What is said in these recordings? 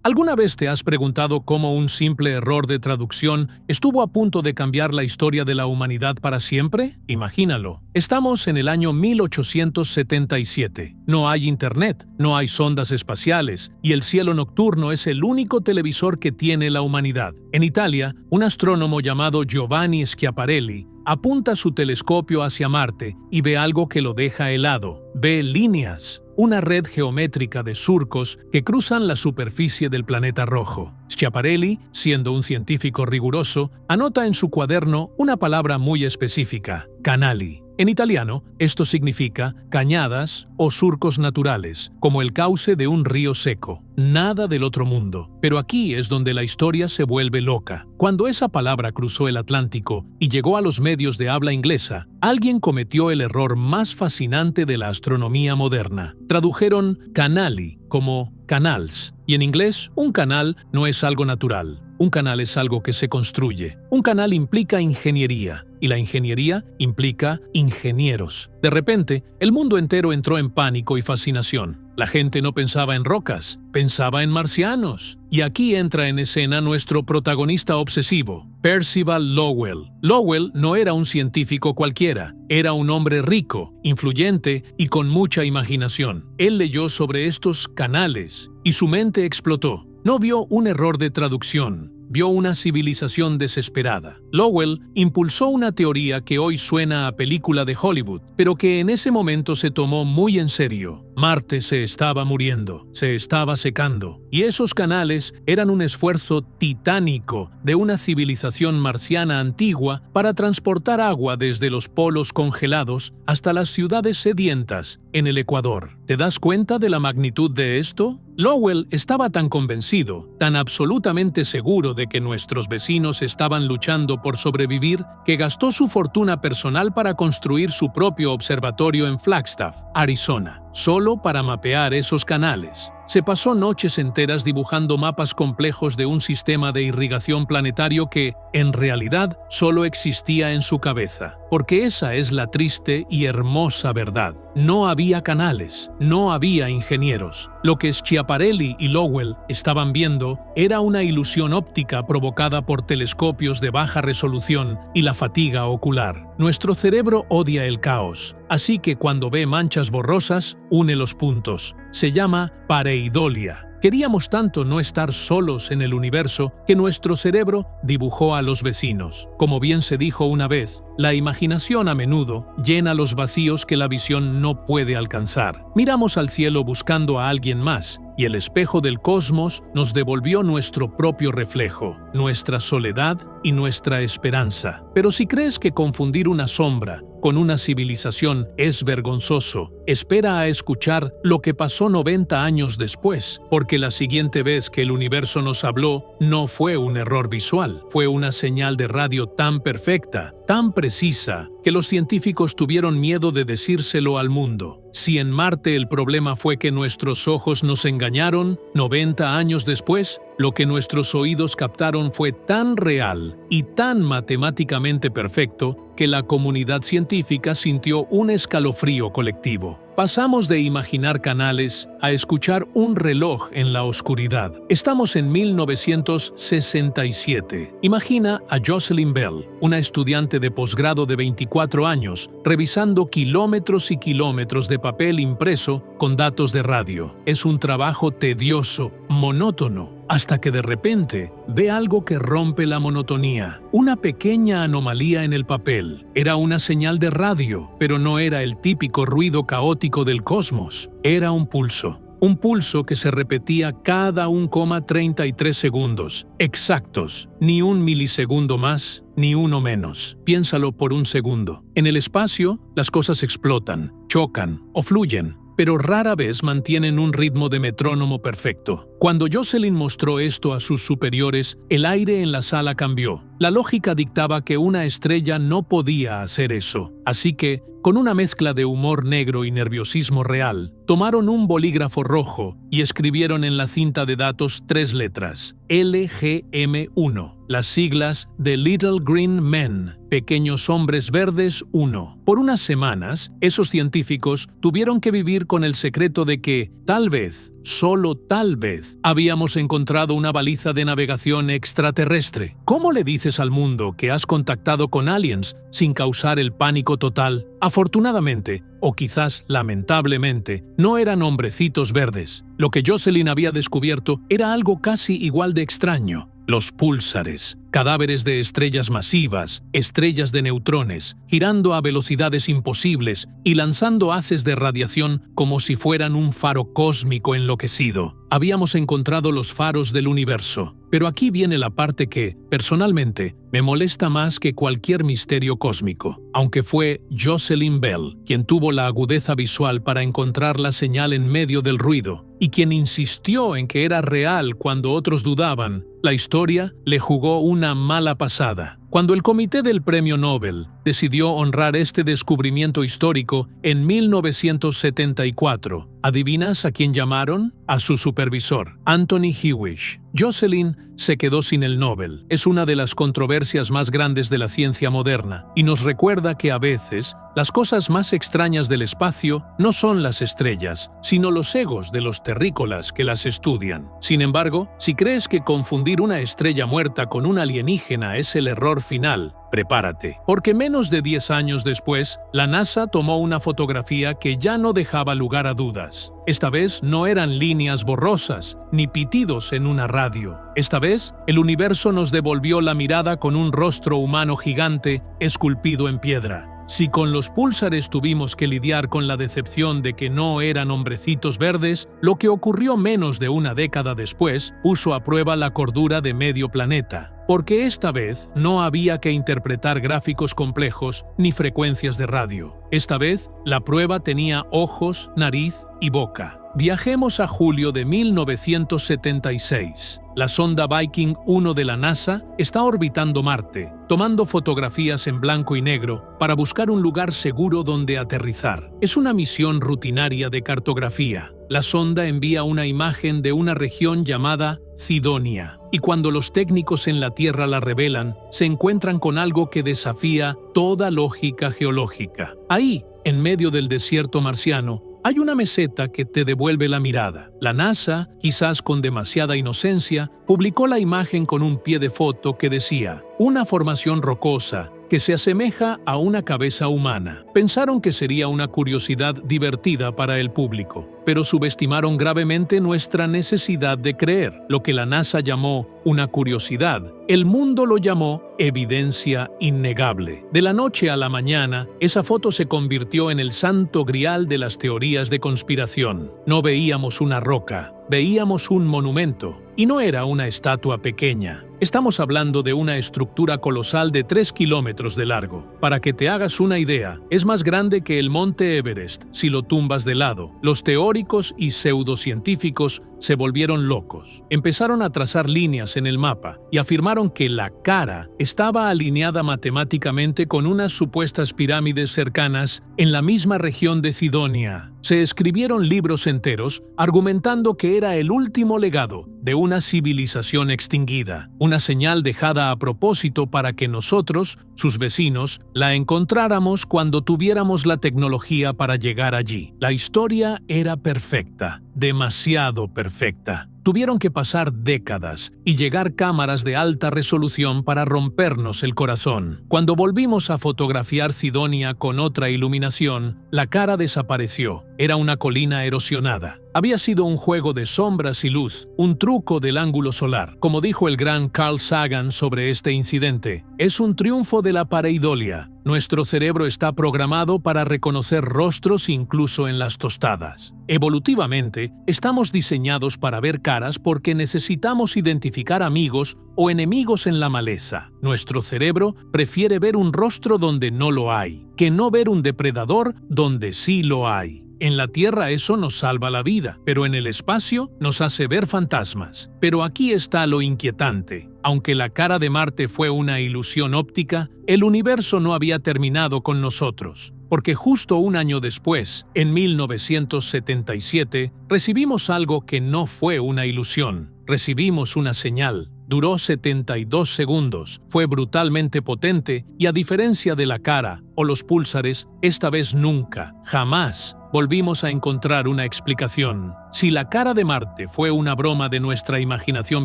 ¿Alguna vez te has preguntado cómo un simple error de traducción estuvo a punto de cambiar la historia de la humanidad para siempre? Imagínalo. Estamos en el año 1877. No hay internet, no hay sondas espaciales, y el cielo nocturno es el único televisor que tiene la humanidad. En Italia, un astrónomo llamado Giovanni Schiaparelli apunta su telescopio hacia Marte y ve algo que lo deja helado. Ve líneas, una red geométrica de surcos que cruzan la superficie del planeta rojo. Schiaparelli, siendo un científico riguroso, anota en su cuaderno una palabra muy específica: canali. En italiano, esto significa cañadas o surcos naturales, como el cauce de un río seco. Nada del otro mundo. Pero aquí es donde la historia se vuelve loca. Cuando esa palabra cruzó el Atlántico y llegó a los medios de habla inglesa, alguien cometió el error más fascinante de la astronomía moderna. Tradujeron canali como canals, y en inglés un canal no es algo natural. Un canal es algo que se construye. Un canal implica ingeniería, y la ingeniería implica ingenieros. De repente, el mundo entero entró en pánico y fascinación. La gente no pensaba en rocas, pensaba en marcianos. Y aquí entra en escena nuestro protagonista obsesivo, Percival Lowell. Lowell no era un científico cualquiera, era un hombre rico, influyente y con mucha imaginación. Él leyó sobre estos canales y su mente explotó. No vio un error de traducción, vio una civilización desesperada. Lowell impulsó una teoría que hoy suena a película de Hollywood, pero que en ese momento se tomó muy en serio. Marte se estaba muriendo, se estaba secando, y esos canales eran un esfuerzo titánico de una civilización marciana antigua para transportar agua desde los polos congelados hasta las ciudades sedientas en el Ecuador. ¿Te das cuenta de la magnitud de esto? Lowell estaba tan convencido, tan absolutamente seguro de que nuestros vecinos estaban luchando por sobrevivir, que gastó su fortuna personal para construir su propio observatorio en Flagstaff, Arizona, solo para mapear esos canales. Se pasó noches enteras dibujando mapas complejos de un sistema de irrigación planetario que, en realidad, solo existía en su cabeza. Porque esa es la triste y hermosa verdad. No había canales, no había ingenieros. Lo que Schiaparelli y Lowell estaban viendo era una ilusión óptica provocada por telescopios de baja resolución y la fatiga ocular. Nuestro cerebro odia el caos, así que cuando ve manchas borrosas, une los puntos. Se llama pareidolia. Queríamos tanto no estar solos en el universo que nuestro cerebro dibujó a los vecinos. Como bien se dijo una vez, la imaginación a menudo llena los vacíos que la visión no puede alcanzar. Miramos al cielo buscando a alguien más, y el espejo del cosmos nos devolvió nuestro propio reflejo, nuestra soledad y nuestra esperanza. Pero si crees que confundir una sombra con una civilización es vergonzoso, espera a escuchar lo que pasó 90 años después, porque la siguiente vez que el universo nos habló no fue un error visual, fue una señal de radio tan perfecta, tan precisa, que los científicos tuvieron miedo de decírselo al mundo. Si en Marte el problema fue que nuestros ojos nos engañaron, 90 años después, lo que nuestros oídos captaron fue tan real y tan matemáticamente perfecto que la comunidad científica sintió un escalofrío colectivo. Pasamos de imaginar canales a escuchar un reloj en la oscuridad. Estamos en 1967. Imagina a Jocelyn Bell, una estudiante de posgrado de 24 años, revisando kilómetros y kilómetros de papel impreso con datos de radio. Es un trabajo tedioso, monótono, hasta que de repente ve algo que rompe la monotonía. Una pequeña anomalía en el papel. Era una señal de radio, pero no era el típico ruido caótico del cosmos. Era un pulso. Un pulso que se repetía cada 1,33 segundos, exactos, ni un milisegundo más, ni uno menos. Piénsalo por un segundo. En el espacio, las cosas explotan, chocan o fluyen, pero rara vez mantienen un ritmo de metrónomo perfecto. Cuando Jocelyn mostró esto a sus superiores, el aire en la sala cambió. La lógica dictaba que una estrella no podía hacer eso. Así que, con una mezcla de humor negro y nerviosismo real, tomaron un bolígrafo rojo y escribieron en la cinta de datos 3 letras, LGM1, las siglas de Little Green Men, Pequeños Hombres Verdes 1. Por unas semanas, esos científicos tuvieron que vivir con el secreto de que, tal vez, solo tal vez, habíamos encontrado una baliza de navegación extraterrestre. ¿Cómo le dices al mundo que has contactado con aliens sin causar el pánico total? Afortunadamente, o quizás lamentablemente, no eran hombrecitos verdes. Lo que Jocelyn había descubierto era algo casi igual de extraño. Los púlsares, cadáveres de estrellas masivas, estrellas de neutrones, girando a velocidades imposibles y lanzando haces de radiación como si fueran un faro cósmico enloquecido. Habíamos encontrado los faros del universo, pero aquí viene la parte que, personalmente, me molesta más que cualquier misterio cósmico. Aunque fue Jocelyn Bell quien tuvo la agudeza visual para encontrar la señal en medio del ruido, y quien insistió en que era real cuando otros dudaban, la historia le jugó una mala pasada. Cuando el comité del Premio Nobel decidió honrar este descubrimiento histórico en 1974, ¿adivinas a quién llamaron? A su supervisor, Anthony Hewish. Jocelyn se quedó sin el Nobel. Es una de las controversias más grandes de la ciencia moderna y nos recuerda que a veces las cosas más extrañas del espacio no son las estrellas, sino los egos de los terrícolas que las estudian. Sin embargo, si crees que confundir una estrella muerta con un alienígena es el error final, prepárate, porque menos de 10 años después, la NASA tomó una fotografía que ya no dejaba lugar a dudas. Esta vez no eran líneas borrosas, ni pitidos en una radio. Esta vez, el universo nos devolvió la mirada con un rostro humano gigante esculpido en piedra. Si con los púlsares tuvimos que lidiar con la decepción de que no eran hombrecitos verdes, lo que ocurrió menos de una década después puso a prueba la cordura de medio planeta. Porque esta vez no había que interpretar gráficos complejos ni frecuencias de radio. Esta vez, la prueba tenía ojos, nariz y boca. Viajemos a julio de 1976. La sonda Viking 1 de la NASA está orbitando Marte, tomando fotografías en blanco y negro para buscar un lugar seguro donde aterrizar. Es una misión rutinaria de cartografía. La sonda envía una imagen de una región llamada Cydonia, y cuando los técnicos en la Tierra la revelan, se encuentran con algo que desafía toda lógica geológica. Ahí, en medio del desierto marciano, hay una meseta que te devuelve la mirada. La NASA, quizás con demasiada inocencia, publicó la imagen con un pie de foto que decía: una formación rocosa que se asemeja a una cabeza humana. Pensaron que sería una curiosidad divertida para el público, pero subestimaron gravemente nuestra necesidad de creer. Lo que la NASA llamó una curiosidad, el mundo lo llamó evidencia innegable. De la noche a la mañana, esa foto se convirtió en el santo grial de las teorías de conspiración. No veíamos una roca, veíamos un monumento. Y no era una estatua pequeña. Estamos hablando de una estructura colosal de 3 kilómetros de largo. Para que te hagas una idea, es más grande que el Monte Everest si lo tumbas de lado. Los teóricos y pseudocientíficos se volvieron locos. Empezaron a trazar líneas en el mapa y afirmaron que la cara estaba alineada matemáticamente con unas supuestas pirámides cercanas en la misma región de Cydonia. Se escribieron libros enteros argumentando que era el último legado de una civilización extinguida, una señal dejada a propósito para que nosotros, sus vecinos, la encontráramos cuando tuviéramos la tecnología para llegar allí. La historia era perfecta, demasiado perfecta. Tuvieron que pasar décadas y llegar cámaras de alta resolución para rompernos el corazón. Cuando volvimos a fotografiar Cydonia con otra iluminación, la cara desapareció. Era una colina erosionada. Había sido un juego de sombras y luz, un truco del ángulo solar. Como dijo el gran Carl Sagan sobre este incidente, es un triunfo de la pareidolia. Nuestro cerebro está programado para reconocer rostros incluso en las tostadas. Evolutivamente, estamos diseñados para ver caras porque necesitamos identificar amigos o enemigos en la maleza. Nuestro cerebro prefiere ver un rostro donde no lo hay, que no ver un depredador donde sí lo hay. En la Tierra eso nos salva la vida, pero en el espacio nos hace ver fantasmas. Pero aquí está lo inquietante. Aunque la cara de Marte fue una ilusión óptica, el universo no había terminado con nosotros. Porque justo un año después, en 1977, recibimos algo que no fue una ilusión. Recibimos una señal. Duró 72 segundos, fue brutalmente potente y a diferencia de la cara o los púlsares, esta vez nunca, jamás, volvimos a encontrar una explicación. Si la cara de Marte fue una broma de nuestra imaginación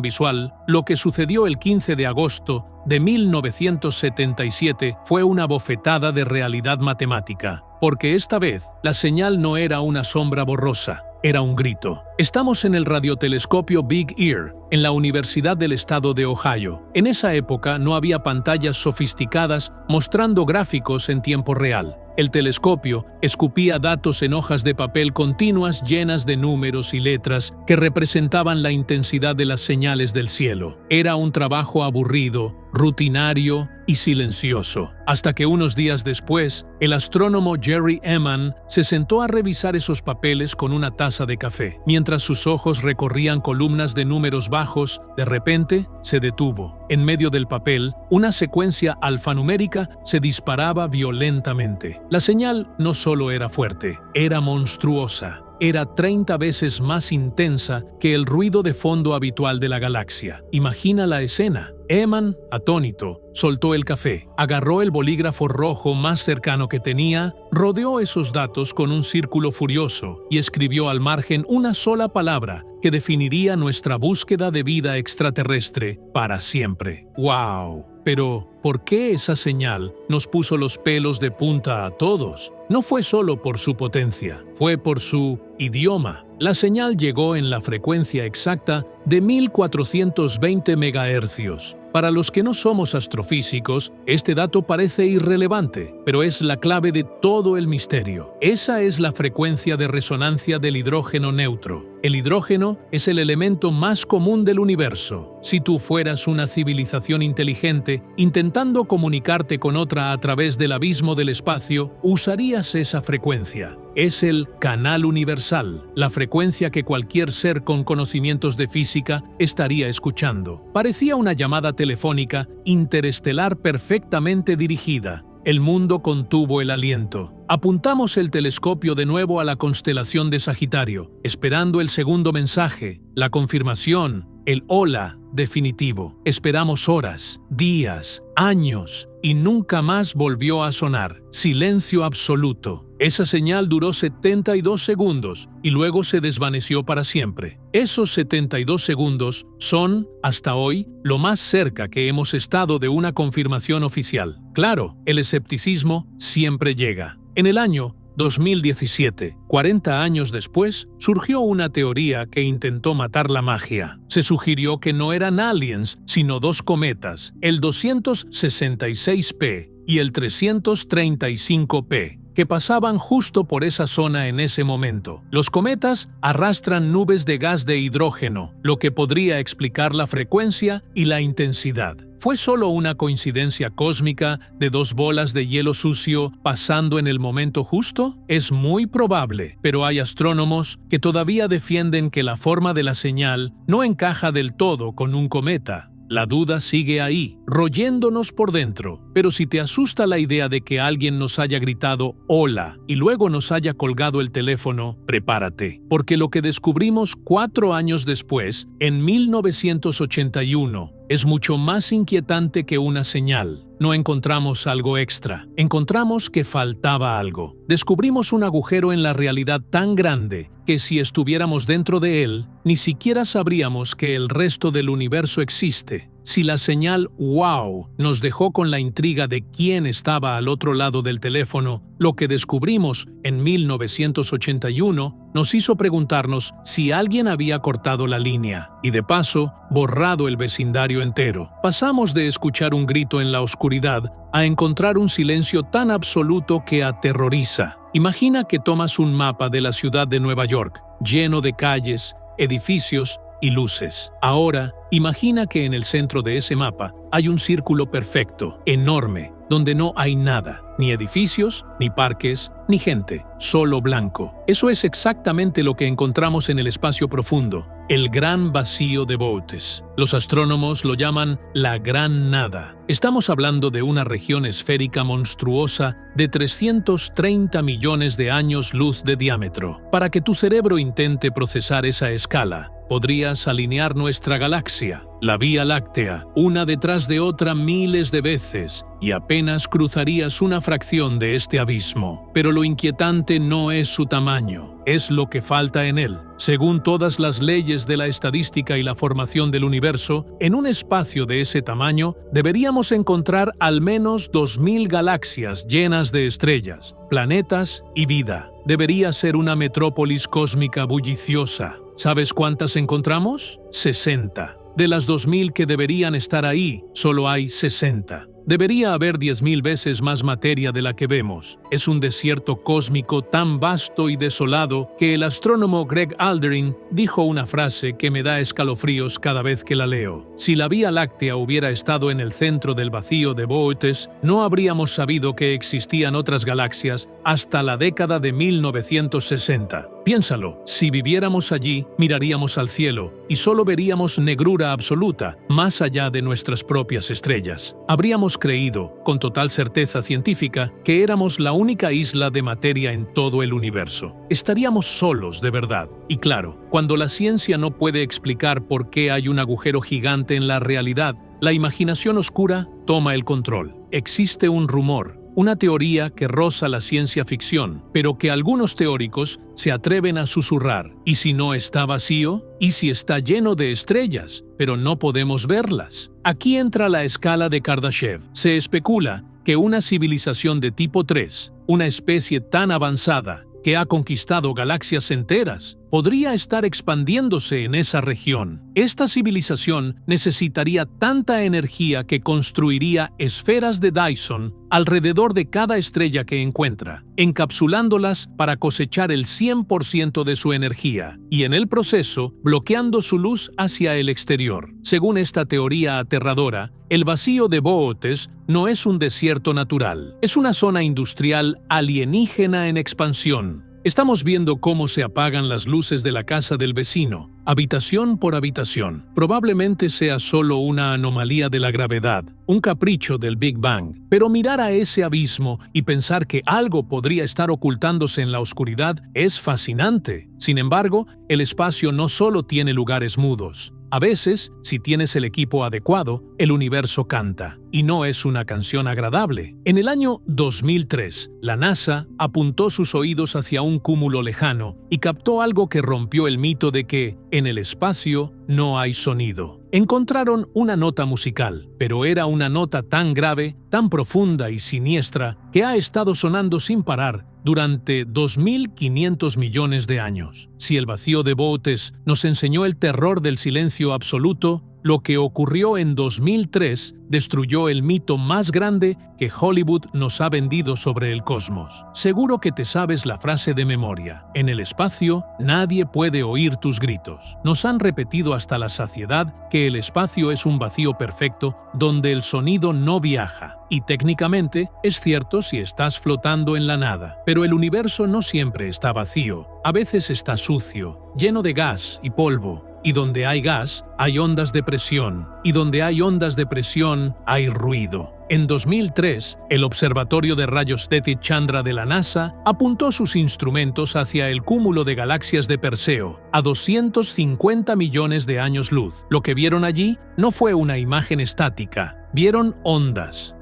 visual, lo que sucedió el 15 de agosto de 1977 fue una bofetada de realidad matemática, porque esta vez la señal no era una sombra borrosa, era un grito. Estamos en el radiotelescopio Big Ear, en la Universidad del Estado de Ohio. En esa época no había pantallas sofisticadas mostrando gráficos en tiempo real. El telescopio escupía datos en hojas de papel continuas llenas de números y letras que representaban la intensidad de las señales del cielo. Era un trabajo aburrido, rutinario y silencioso, hasta que unos días después, el astrónomo Jerry Ehman se sentó a revisar esos papeles con una taza de café. Mientras sus ojos recorrían columnas de números bajos, de repente se detuvo. En medio del papel, una secuencia alfanumérica se disparaba violentamente. La señal no solo era fuerte, era monstruosa. Era 30 veces más intensa que el ruido de fondo habitual de la galaxia. Imagina la escena. Ehman, atónito, soltó el café, agarró el bolígrafo rojo más cercano que tenía, rodeó esos datos con un círculo furioso y escribió al margen una sola palabra que definiría nuestra búsqueda de vida extraterrestre para siempre. ¡Wow! Pero, ¿por qué esa señal nos puso los pelos de punta a todos? No fue solo por su potencia, fue por su idioma. La señal llegó en la frecuencia exacta de 1420 MHz. Para los que no somos astrofísicos, este dato parece irrelevante, pero es la clave de todo el misterio. Esa es la frecuencia de resonancia del hidrógeno neutro. El hidrógeno es el elemento más común del universo. Si tú fueras una civilización inteligente, intentando comunicarte con otra a través del abismo del espacio, usarías esa frecuencia. Es el canal universal, la frecuencia que cualquier ser con conocimientos de física estaría escuchando. Parecía una llamada telefónica interestelar perfectamente dirigida. El mundo contuvo el aliento. Apuntamos el telescopio de nuevo a la constelación de Sagitario, esperando el segundo mensaje, la confirmación, el hola definitivo. Esperamos horas, días, años, y nunca más volvió a sonar. Silencio absoluto. Esa señal duró 72 segundos y luego se desvaneció para siempre. Esos 72 segundos son, hasta hoy, lo más cerca que hemos estado de una confirmación oficial. Claro, el escepticismo siempre llega. En el año 2017, 40 años después, surgió una teoría que intentó matar la magia. Se sugirió que no eran aliens, sino dos cometas, el 266P y el 335P, que pasaban justo por esa zona en ese momento. Los cometas arrastran nubes de gas de hidrógeno, lo que podría explicar la frecuencia y la intensidad. ¿Fue solo una coincidencia cósmica de dos bolas de hielo sucio pasando en el momento justo? Es muy probable, pero hay astrónomos que todavía defienden que la forma de la señal no encaja del todo con un cometa. La duda sigue ahí, royéndonos por dentro. Pero si te asusta la idea de que alguien nos haya gritado «hola» y luego nos haya colgado el teléfono, prepárate. Porque lo que descubrimos 4 años después, en 1981, es mucho más inquietante que una señal. No encontramos algo extra, encontramos que faltaba algo. Descubrimos un agujero en la realidad tan grande que si estuviéramos dentro de él, ni siquiera sabríamos que el resto del universo existe. Si la señal «wow» nos dejó con la intriga de quién estaba al otro lado del teléfono, lo que descubrimos en 1981 nos hizo preguntarnos si alguien había cortado la línea y, de paso, borrado el vecindario entero. Pasamos de escuchar un grito en la oscuridad a encontrar un silencio tan absoluto que aterroriza. Imagina que tomas un mapa de la ciudad de Nueva York, lleno de calles, edificios y luces. Ahora, imagina que en el centro de ese mapa hay un círculo perfecto, enorme, donde no hay nada, ni edificios, ni parques, ni gente, solo blanco. Eso es exactamente lo que encontramos en el espacio profundo, el gran vacío de Bootes. Los astrónomos lo llaman la gran nada. Estamos hablando de una región esférica monstruosa de 330 millones de años luz de diámetro. Para que tu cerebro intente procesar esa escala, podrías alinear nuestra galaxia, la Vía Láctea, una detrás de otra miles de veces, y apenas cruzarías una fracción de este abismo. Pero lo inquietante no es su tamaño. tamaño. Es lo que falta en él. Según todas las leyes de la estadística y la formación del universo, en un espacio de ese tamaño deberíamos encontrar al menos 2000 galaxias llenas de estrellas, planetas y vida. Debería ser una metrópolis cósmica bulliciosa. ¿Sabes cuántas encontramos? 60. De las 2000 que deberían estar ahí, solo hay 60. Debería haber 10.000 veces más materia de la que vemos. Es un desierto cósmico tan vasto y desolado que el astrónomo Greg Aldrin dijo una frase que me da escalofríos cada vez que la leo. Si la Vía Láctea hubiera estado en el centro del vacío de Boötes, no habríamos sabido que existían otras galaxias hasta la década de 1960. Piénsalo, si viviéramos allí, miraríamos al cielo y solo veríamos negrura absoluta, más allá de nuestras propias estrellas. Habríamos creído, con total certeza científica, que éramos la única isla de materia en todo el universo. Estaríamos solos de verdad. Y claro, cuando la ciencia no puede explicar por qué hay un agujero gigante en la realidad, la imaginación oscura toma el control. Existe un rumor, una teoría que roza la ciencia ficción, pero que algunos teóricos se atreven a susurrar. ¿Y si no está vacío? ¿Y si está lleno de estrellas, pero no podemos verlas? Aquí entra la escala de Kardashev. Se especula que una civilización de tipo 3, una especie tan avanzada que ha conquistado galaxias enteras, podría estar expandiéndose en esa región. Esta civilización necesitaría tanta energía que construiría esferas de Dyson alrededor de cada estrella que encuentra, encapsulándolas para cosechar el 100% de su energía y en el proceso bloqueando su luz hacia el exterior. Según esta teoría aterradora, el vacío de Boötes no es un desierto natural, es una zona industrial alienígena en expansión. Estamos viendo cómo se apagan las luces de la casa del vecino, habitación por habitación. Probablemente sea solo una anomalía de la gravedad, un capricho del Big Bang. Pero mirar a ese abismo y pensar que algo podría estar ocultándose en la oscuridad es fascinante. Sin embargo, el espacio no solo tiene lugares mudos. A veces, si tienes el equipo adecuado, el universo canta, y no es una canción agradable. En el año 2003, la NASA apuntó sus oídos hacia un cúmulo lejano y captó algo que rompió el mito de que, en el espacio, no hay sonido. Encontraron una nota musical, pero era una nota tan grave, tan profunda y siniestra, que ha estado sonando sin parar durante 2.500 millones de años. Si el vacío de Boötes nos enseñó el terror del silencio absoluto, lo que ocurrió en 2003 destruyó el mito más grande que Hollywood nos ha vendido sobre el cosmos. Seguro que te sabes la frase de memoria. En el espacio, nadie puede oír tus gritos. Nos han repetido hasta la saciedad que el espacio es un vacío perfecto donde el sonido no viaja. Y técnicamente es cierto si estás flotando en la nada. Pero el universo no siempre está vacío. A veces está sucio, lleno de gas y polvo. Y donde hay gas, hay ondas de presión. Y donde hay ondas de presión, hay ruido. En 2003, el Observatorio de Rayos Teti Chandra de la NASA apuntó sus instrumentos hacia el cúmulo de galaxias de Perseo, a 250 millones de años luz. Lo que vieron allí no fue una imagen estática, vieron ondas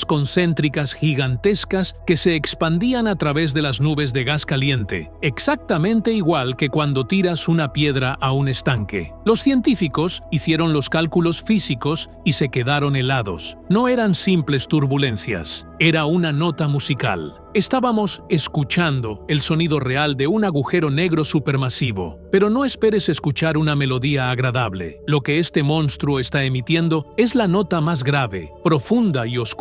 concéntricas gigantescas que se expandían a través de las nubes de gas caliente, exactamente igual que cuando tiras una piedra a un estanque. Los científicos hicieron los cálculos físicos y se quedaron helados. No eran simples turbulencias, era una nota musical. Estábamos escuchando el sonido real de un agujero negro supermasivo. Pero no esperes escuchar una melodía agradable. Lo que este monstruo está emitiendo es la nota más grave, profunda y oscura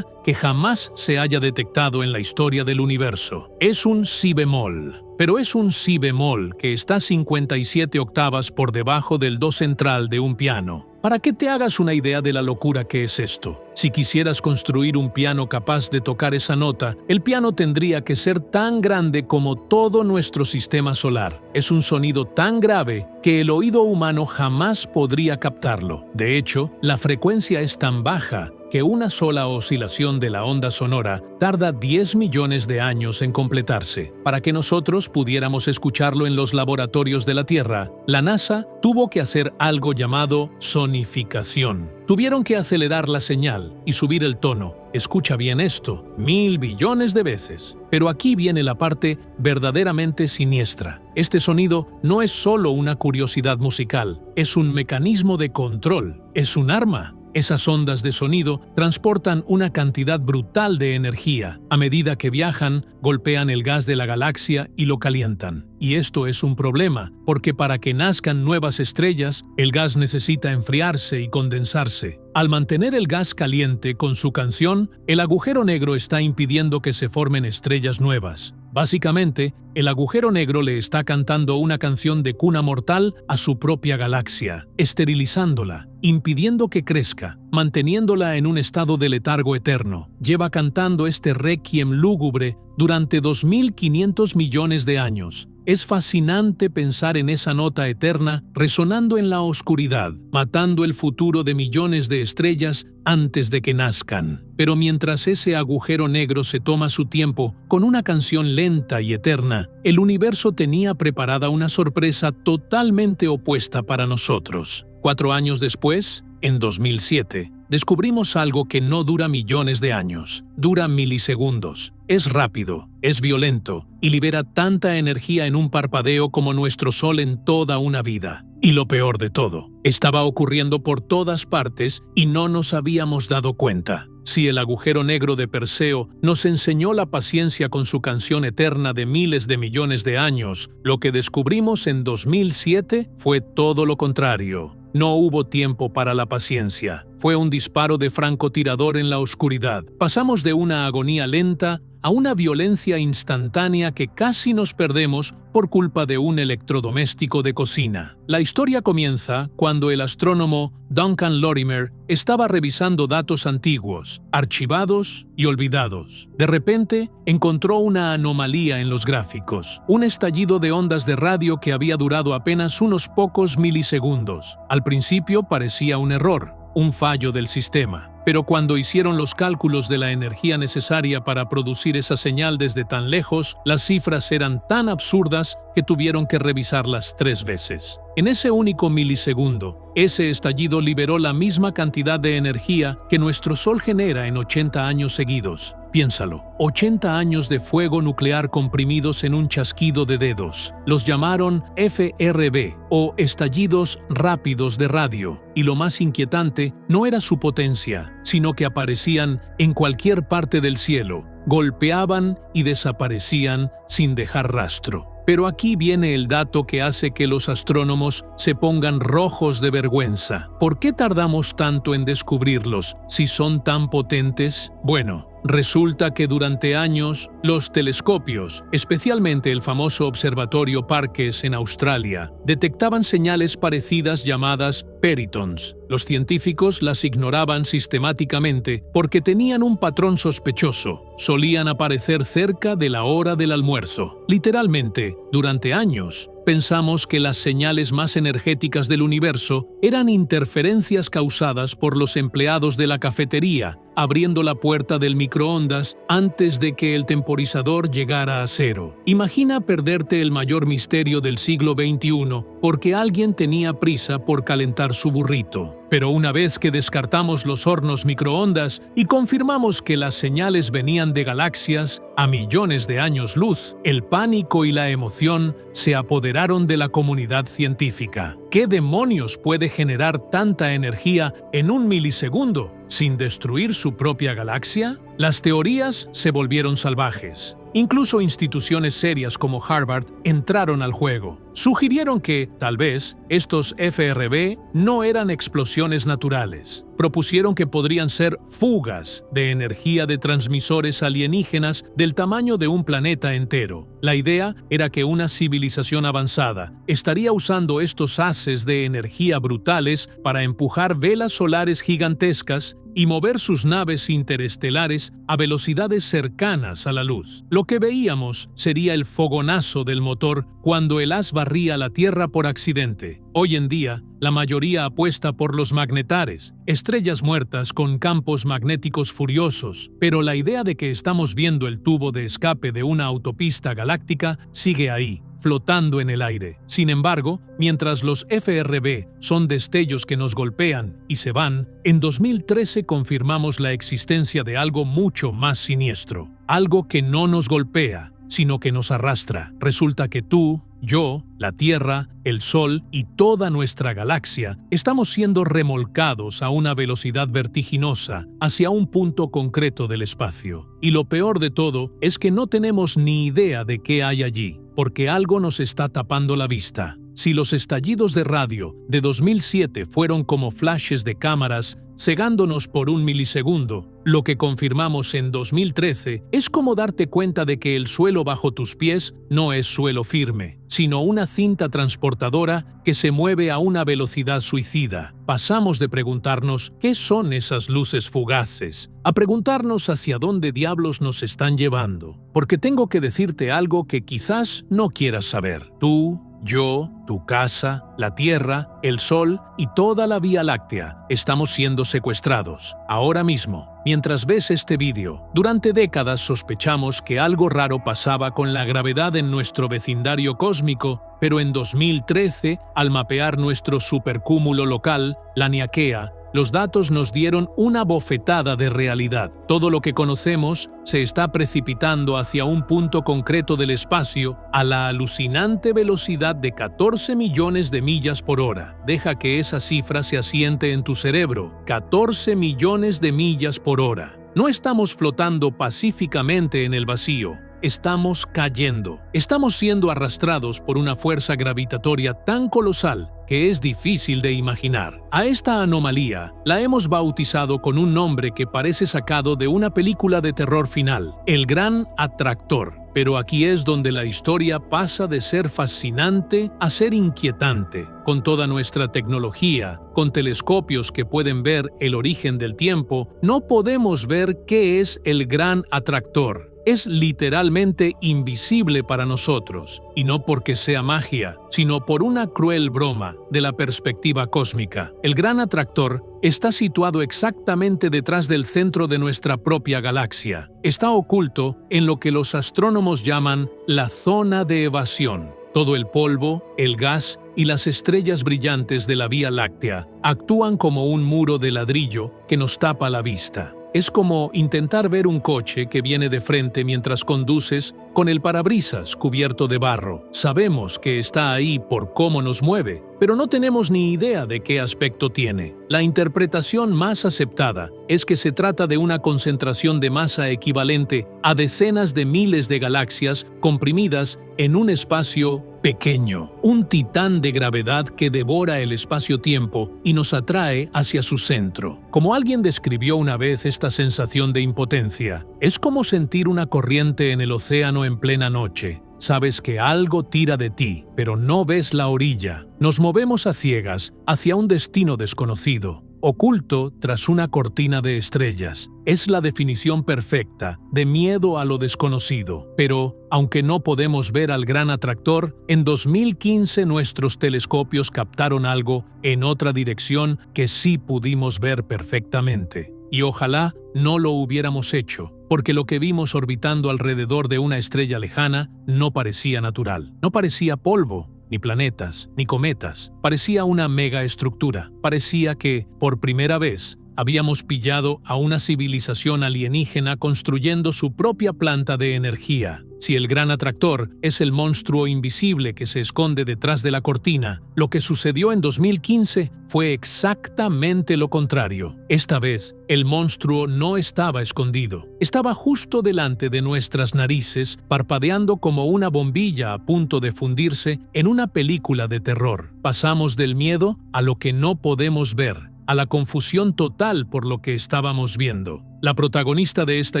que jamás se haya detectado en la historia del universo. Es un si bemol. Pero es un si bemol que está 57 octavas por debajo del do central de un piano. Para que te hagas una idea de la locura que es esto. Si quisieras construir un piano capaz de tocar esa nota, el piano tendría que ser tan grande como todo nuestro sistema solar. Es un sonido tan grave que el oído humano jamás podría captarlo. De hecho, la frecuencia es tan baja que una sola oscilación de la onda sonora tarda 10 millones de años en completarse. Para que nosotros pudiéramos escucharlo en los laboratorios de la Tierra, la NASA tuvo que hacer algo llamado sonificación. Tuvieron que acelerar la señal y subir el tono. Escucha bien esto, 1000 billones de veces. Pero aquí viene la parte verdaderamente siniestra. Este sonido no es solo una curiosidad musical, es un mecanismo de control, es un arma. Esas ondas de sonido transportan una cantidad brutal de energía. A medida que viajan, golpean el gas de la galaxia y lo calientan. Y esto es un problema, porque para que nazcan nuevas estrellas, el gas necesita enfriarse y condensarse. Al mantener el gas caliente con su canción, el agujero negro está impidiendo que se formen estrellas nuevas. Básicamente, el agujero negro le está cantando una canción de cuna mortal a su propia galaxia, esterilizándola, impidiendo que crezca, manteniéndola en un estado de letargo eterno. Lleva cantando este requiem lúgubre durante 2500 millones de años. Es fascinante pensar en esa nota eterna resonando en la oscuridad, matando el futuro de millones de estrellas antes de que nazcan. Pero mientras ese agujero negro se toma su tiempo con una canción lenta y eterna, el universo tenía preparada una sorpresa totalmente opuesta para nosotros. 4 años después, en 2007, descubrimos algo que no dura millones de años, dura milisegundos. Es rápido, es violento y libera tanta energía en un parpadeo como nuestro Sol en toda una vida. Y lo peor de todo, estaba ocurriendo por todas partes y no nos habíamos dado cuenta. Si el agujero negro de Perseo nos enseñó la paciencia con su canción eterna de miles de millones de años, lo que descubrimos en 2007 fue todo lo contrario. No hubo tiempo para la paciencia. Fue un disparo de francotirador en la oscuridad. Pasamos de una agonía lenta a una violencia instantánea que casi nos perdemos por culpa de un electrodoméstico de cocina. La historia comienza cuando el astrónomo Duncan Lorimer estaba revisando datos antiguos, archivados y olvidados. De repente, encontró una anomalía en los gráficos, un estallido de ondas de radio que había durado apenas unos pocos milisegundos. Al principio parecía un error, un fallo del sistema. Pero cuando hicieron los cálculos de la energía necesaria para producir esa señal desde tan lejos, las cifras eran tan absurdas que tuvieron que revisarlas 3 veces. En ese único milisegundo, ese estallido liberó la misma cantidad de energía que nuestro Sol genera en 80 años seguidos. Piénsalo, 80 años de fuego nuclear comprimidos en un chasquido de dedos. Los llamaron FRB o estallidos rápidos de radio. Y lo más inquietante no era su potencia, sino que aparecían en cualquier parte del cielo, golpeaban y desaparecían sin dejar rastro. Pero aquí viene el dato que hace que los astrónomos se pongan rojos de vergüenza. ¿Por qué tardamos tanto en descubrirlos si son tan potentes? Bueno, resulta que durante años, los telescopios, especialmente el famoso observatorio Parkes en Australia, detectaban señales parecidas llamadas peritons. Los científicos las ignoraban sistemáticamente porque tenían un patrón sospechoso. Solían aparecer cerca de la hora del almuerzo. Literalmente, durante años, pensamos que las señales más energéticas del universo eran interferencias causadas por los empleados de la cafetería, abriendo la puerta del microondas antes de que el temporizador llegara a cero. Imagina perderte el mayor misterio del siglo XXI porque alguien tenía prisa por calentar su burrito. Pero una vez que descartamos los hornos microondas y confirmamos que las señales venían de galaxias a millones de años luz, el pánico y la emoción se apoderaron de la comunidad científica. ¿Qué demonios puede generar tanta energía en un milisegundo sin destruir su propia galaxia? Las teorías se volvieron salvajes. Incluso instituciones serias como Harvard entraron al juego. Sugirieron que, tal vez, estos FRB no eran explosiones naturales. Propusieron que podrían ser fugas de energía de transmisores alienígenas del tamaño de un planeta entero. La idea era que una civilización avanzada estaría usando estos haces de energía brutales para empujar velas solares gigantescas y mover sus naves interestelares a velocidades cercanas a la luz. Lo que veíamos sería el fogonazo del motor cuando el haz barría la Tierra por accidente. Hoy en día, la mayoría apuesta por los magnetares, estrellas muertas con campos magnéticos furiosos, pero la idea de que estamos viendo el tubo de escape de una autopista galáctica sigue ahí, flotando en el aire. Sin embargo, mientras los FRB son destellos que nos golpean y se van, en 2013 confirmamos la existencia de algo mucho más siniestro, algo que no nos golpea, sino que nos arrastra. Resulta que tú, yo, la Tierra, el Sol y toda nuestra galaxia estamos siendo remolcados a una velocidad vertiginosa hacia un punto concreto del espacio. Y lo peor de todo es que no tenemos ni idea de qué hay allí, porque algo nos está tapando la vista. Si los estallidos de radio de 2007 fueron como flashes de cámaras, cegándonos por un milisegundo, lo que confirmamos en 2013 es como darte cuenta de que el suelo bajo tus pies no es suelo firme, sino una cinta transportadora que se mueve a una velocidad suicida. Pasamos de preguntarnos ¿qué son esas luces fugaces? A preguntarnos hacia dónde diablos nos están llevando. Porque tengo que decirte algo que quizás no quieras saber. Tú, yo, tu casa, la Tierra, el Sol y toda la Vía Láctea estamos siendo secuestrados, ahora mismo. Mientras ves este vídeo, durante décadas sospechamos que algo raro pasaba con la gravedad en nuestro vecindario cósmico, pero en 2013, al mapear nuestro supercúmulo local, la Niaquea, los datos nos dieron una bofetada de realidad. Todo lo que conocemos se está precipitando hacia un punto concreto del espacio a la alucinante velocidad de 14 millones de millas por hora. Deja que esa cifra se asiente en tu cerebro. 14 millones de millas por hora. No estamos flotando pacíficamente en el vacío. Estamos cayendo. Estamos siendo arrastrados por una fuerza gravitatoria tan colosal que es difícil de imaginar. A esta anomalía la hemos bautizado con un nombre que parece sacado de una película de terror final, el Gran Atractor. Pero aquí es donde la historia pasa de ser fascinante a ser inquietante. Con toda nuestra tecnología, con telescopios que pueden ver el origen del tiempo, no podemos ver qué es el Gran Atractor. Es literalmente invisible para nosotros, y no porque sea magia, sino por una cruel broma de la perspectiva cósmica. El Gran Atractor está situado exactamente detrás del centro de nuestra propia galaxia. Está oculto en lo que los astrónomos llaman la zona de evasión. Todo el polvo, el gas y las estrellas brillantes de la Vía Láctea actúan como un muro de ladrillo que nos tapa la vista. Es como intentar ver un coche que viene de frente mientras conduces con el parabrisas cubierto de barro. Sabemos que está ahí por cómo nos mueve, pero no tenemos ni idea de qué aspecto tiene. La interpretación más aceptada es que se trata de una concentración de masa equivalente a decenas de miles de galaxias comprimidas en un espacio pequeño, un titán de gravedad que devora el espacio-tiempo y nos atrae hacia su centro. Como alguien describió una vez esta sensación de impotencia, es como sentir una corriente en el océano en plena noche. Sabes que algo tira de ti, pero no ves la orilla. Nos movemos a ciegas hacia un destino desconocido, oculto tras una cortina de estrellas. Es la definición perfecta de miedo a lo desconocido. Pero, aunque no podemos ver al Gran Atractor, en 2015 nuestros telescopios captaron algo en otra dirección que sí pudimos ver perfectamente. Y ojalá no lo hubiéramos hecho, porque lo que vimos orbitando alrededor de una estrella lejana no parecía natural. No parecía polvo, ni planetas, ni cometas. Parecía una megaestructura. Parecía que, por primera vez, habíamos pillado a una civilización alienígena construyendo su propia planta de energía. Si el Gran Atractor es el monstruo invisible que se esconde detrás de la cortina, lo que sucedió en 2015 fue exactamente lo contrario. Esta vez, el monstruo no estaba escondido. Estaba justo delante de nuestras narices, parpadeando como una bombilla a punto de fundirse en una película de terror. Pasamos del miedo a lo que no podemos ver, a la confusión total por lo que estábamos viendo. La protagonista de esta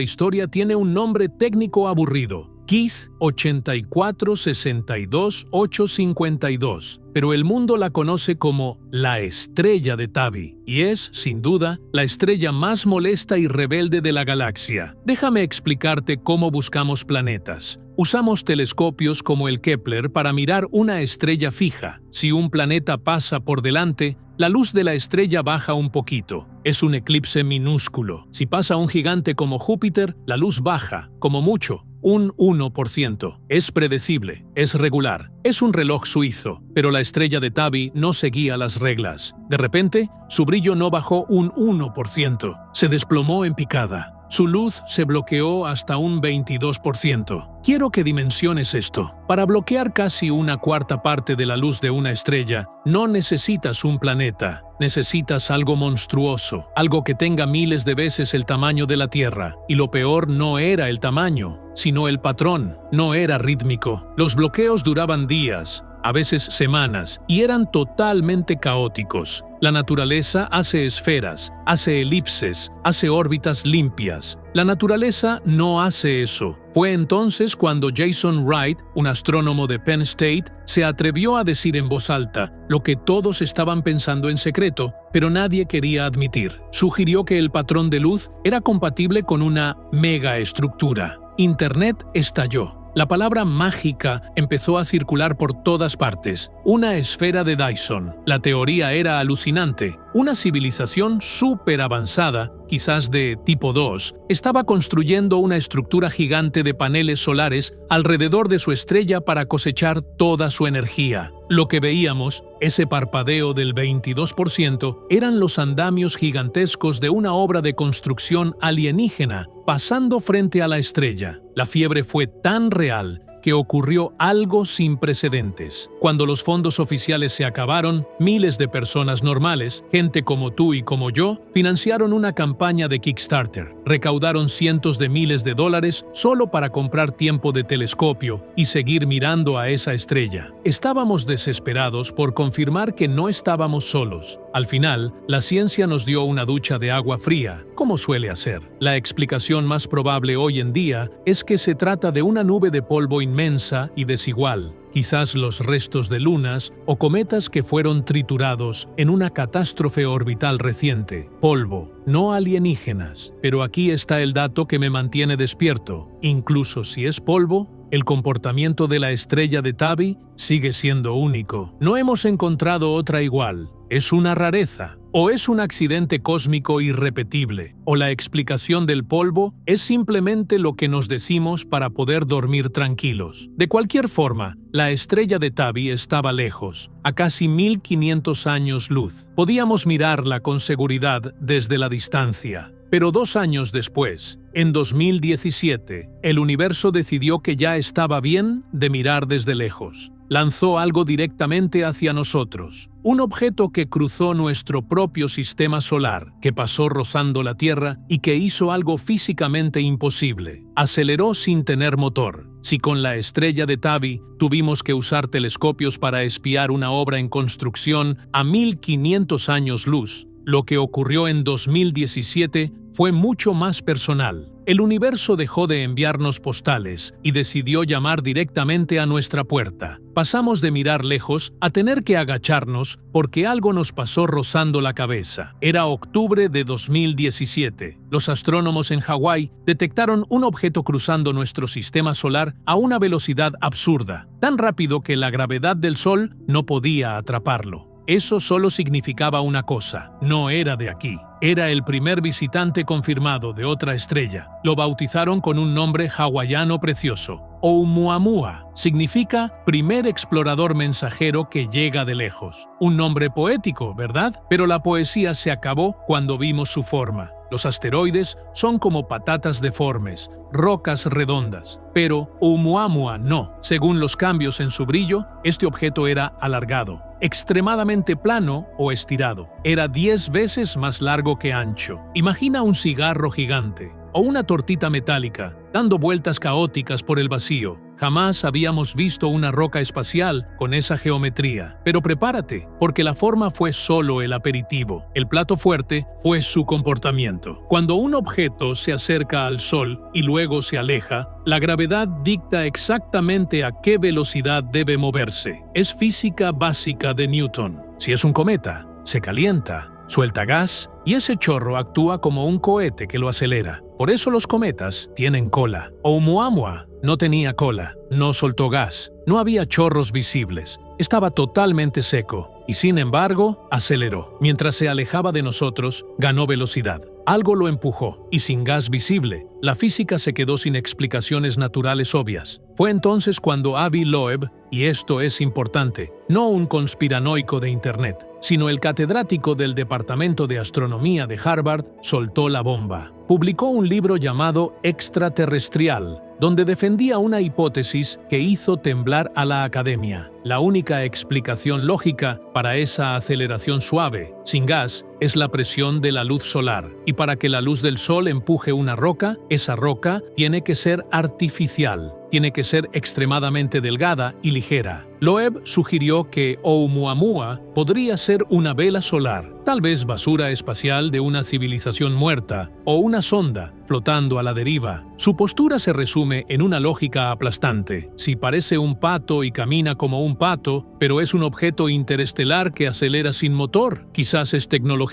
historia tiene un nombre técnico aburrido: KISS 8462852, pero el mundo la conoce como la estrella de Tabi, y es, sin duda, la estrella más molesta y rebelde de la galaxia. Déjame explicarte cómo buscamos planetas. Usamos telescopios como el Kepler para mirar una estrella fija. Si un planeta pasa por delante, la luz de la estrella baja un poquito. Es un eclipse minúsculo. Si pasa un gigante como Júpiter, la luz baja, como mucho, un 1%. Es predecible, es regular, es un reloj suizo, pero la estrella de Tabi no seguía las reglas. De repente, su brillo no bajó un 1%. Se desplomó en picada. Su luz se bloqueó hasta un 22%. Quiero que dimensiones esto. Para bloquear casi una cuarta parte de la luz de una estrella, no necesitas un planeta. Necesitas algo monstruoso, algo que tenga miles de veces el tamaño de la Tierra. Y lo peor no era el tamaño, sino el patrón. No era rítmico. Los bloqueos duraban días, a veces semanas, y eran totalmente caóticos. La naturaleza hace esferas, hace elipses, hace órbitas limpias. La naturaleza no hace eso. Fue entonces cuando Jason Wright, un astrónomo de Penn State, se atrevió a decir en voz alta lo que todos estaban pensando en secreto, pero nadie quería admitir. Sugirió que el patrón de luz era compatible con una megaestructura. Internet estalló. La palabra mágica empezó a circular por todas partes. Una esfera de Dyson. La teoría era alucinante. Una civilización súper avanzada, quizás de tipo 2, estaba construyendo una estructura gigante de paneles solares alrededor de su estrella para cosechar toda su energía. Lo que veíamos, ese parpadeo del 22%, eran los andamios gigantescos de una obra de construcción alienígena pasando frente a la estrella. La fiebre fue tan real que ocurrió algo sin precedentes. Cuando los fondos oficiales se acabaron, miles de personas normales, gente como tú y como yo, financiaron una campaña de Kickstarter. Recaudaron cientos de miles de dólares solo para comprar tiempo de telescopio y seguir mirando a esa estrella. Estábamos desesperados por confirmar que no estábamos solos. Al final, la ciencia nos dio una ducha de agua fría, como suele hacer. La explicación más probable hoy en día es que se trata de una nube de polvo inmensa y desigual, quizás los restos de lunas o cometas que fueron triturados en una catástrofe orbital reciente. Polvo, no alienígenas. Pero aquí está el dato que me mantiene despierto. Incluso si es polvo, el comportamiento de la estrella de Tabi sigue siendo único. No hemos encontrado otra igual. Es una rareza. O es un accidente cósmico irrepetible, o la explicación del polvo es simplemente lo que nos decimos para poder dormir tranquilos. De cualquier forma, la estrella de Tabi estaba lejos, a casi 1500 años luz. Podíamos mirarla con seguridad desde la distancia. Pero 2 años después, en 2017, el universo decidió que ya estaba bien de mirar desde lejos. Lanzó algo directamente hacia nosotros, un objeto que cruzó nuestro propio sistema solar, que pasó rozando la Tierra y que hizo algo físicamente imposible. Aceleró sin tener motor. Si con la estrella de Tabi tuvimos que usar telescopios para espiar una obra en construcción a 1500 años luz, lo que ocurrió en 2017 fue mucho más personal. El universo dejó de enviarnos postales y decidió llamar directamente a nuestra puerta. Pasamos de mirar lejos a tener que agacharnos porque algo nos pasó rozando la cabeza. Era octubre de 2017. Los astrónomos en Hawái detectaron un objeto cruzando nuestro sistema solar a una velocidad absurda, tan rápido que la gravedad del Sol no podía atraparlo. Eso solo significaba una cosa: no era de aquí. Era el primer visitante confirmado de otra estrella. Lo bautizaron con un nombre hawaiano precioso. Oumuamua significa primer explorador mensajero que llega de lejos. Un nombre poético, ¿verdad? Pero la poesía se acabó cuando vimos su forma. Los asteroides son como patatas deformes, rocas redondas, pero Oumuamua no. Según los cambios en su brillo, este objeto era alargado, extremadamente plano o estirado. Era 10 veces más largo que ancho. Imagina un cigarro gigante o una tortita metálica dando vueltas caóticas por el vacío. Jamás habíamos visto una roca espacial con esa geometría. Pero prepárate, porque la forma fue solo el aperitivo. El plato fuerte fue su comportamiento. Cuando un objeto se acerca al Sol y luego se aleja, la gravedad dicta exactamente a qué velocidad debe moverse. Es física básica de Newton. Si es un cometa, se calienta, suelta gas y ese chorro actúa como un cohete que lo acelera. Por eso los cometas tienen cola. Oumuamua no tenía cola, no soltó gas, no había chorros visibles, estaba totalmente seco y sin embargo aceleró. Mientras se alejaba de nosotros, ganó velocidad. Algo lo empujó y sin gas visible, la física se quedó sin explicaciones naturales obvias. Fue entonces cuando Avi Loeb, y esto es importante, no un conspiranoico de Internet, sino el catedrático del Departamento de Astronomía de Harvard, soltó la bomba. Publicó un libro llamado Extraterrestrial, donde defendía una hipótesis que hizo temblar a la academia. La única explicación lógica para esa aceleración suave, sin gas, es la presión de la luz solar. Y para que la luz del sol empuje una roca, esa roca tiene que ser artificial. Tiene que ser extremadamente delgada y ligera. Loeb sugirió que Oumuamua podría ser una vela solar, tal vez basura espacial de una civilización muerta, o una sonda flotando a la deriva. Su postura se resume en una lógica aplastante. Si parece un pato y camina como un pato, pero es un objeto interestelar que acelera sin motor, quizás es tecnología.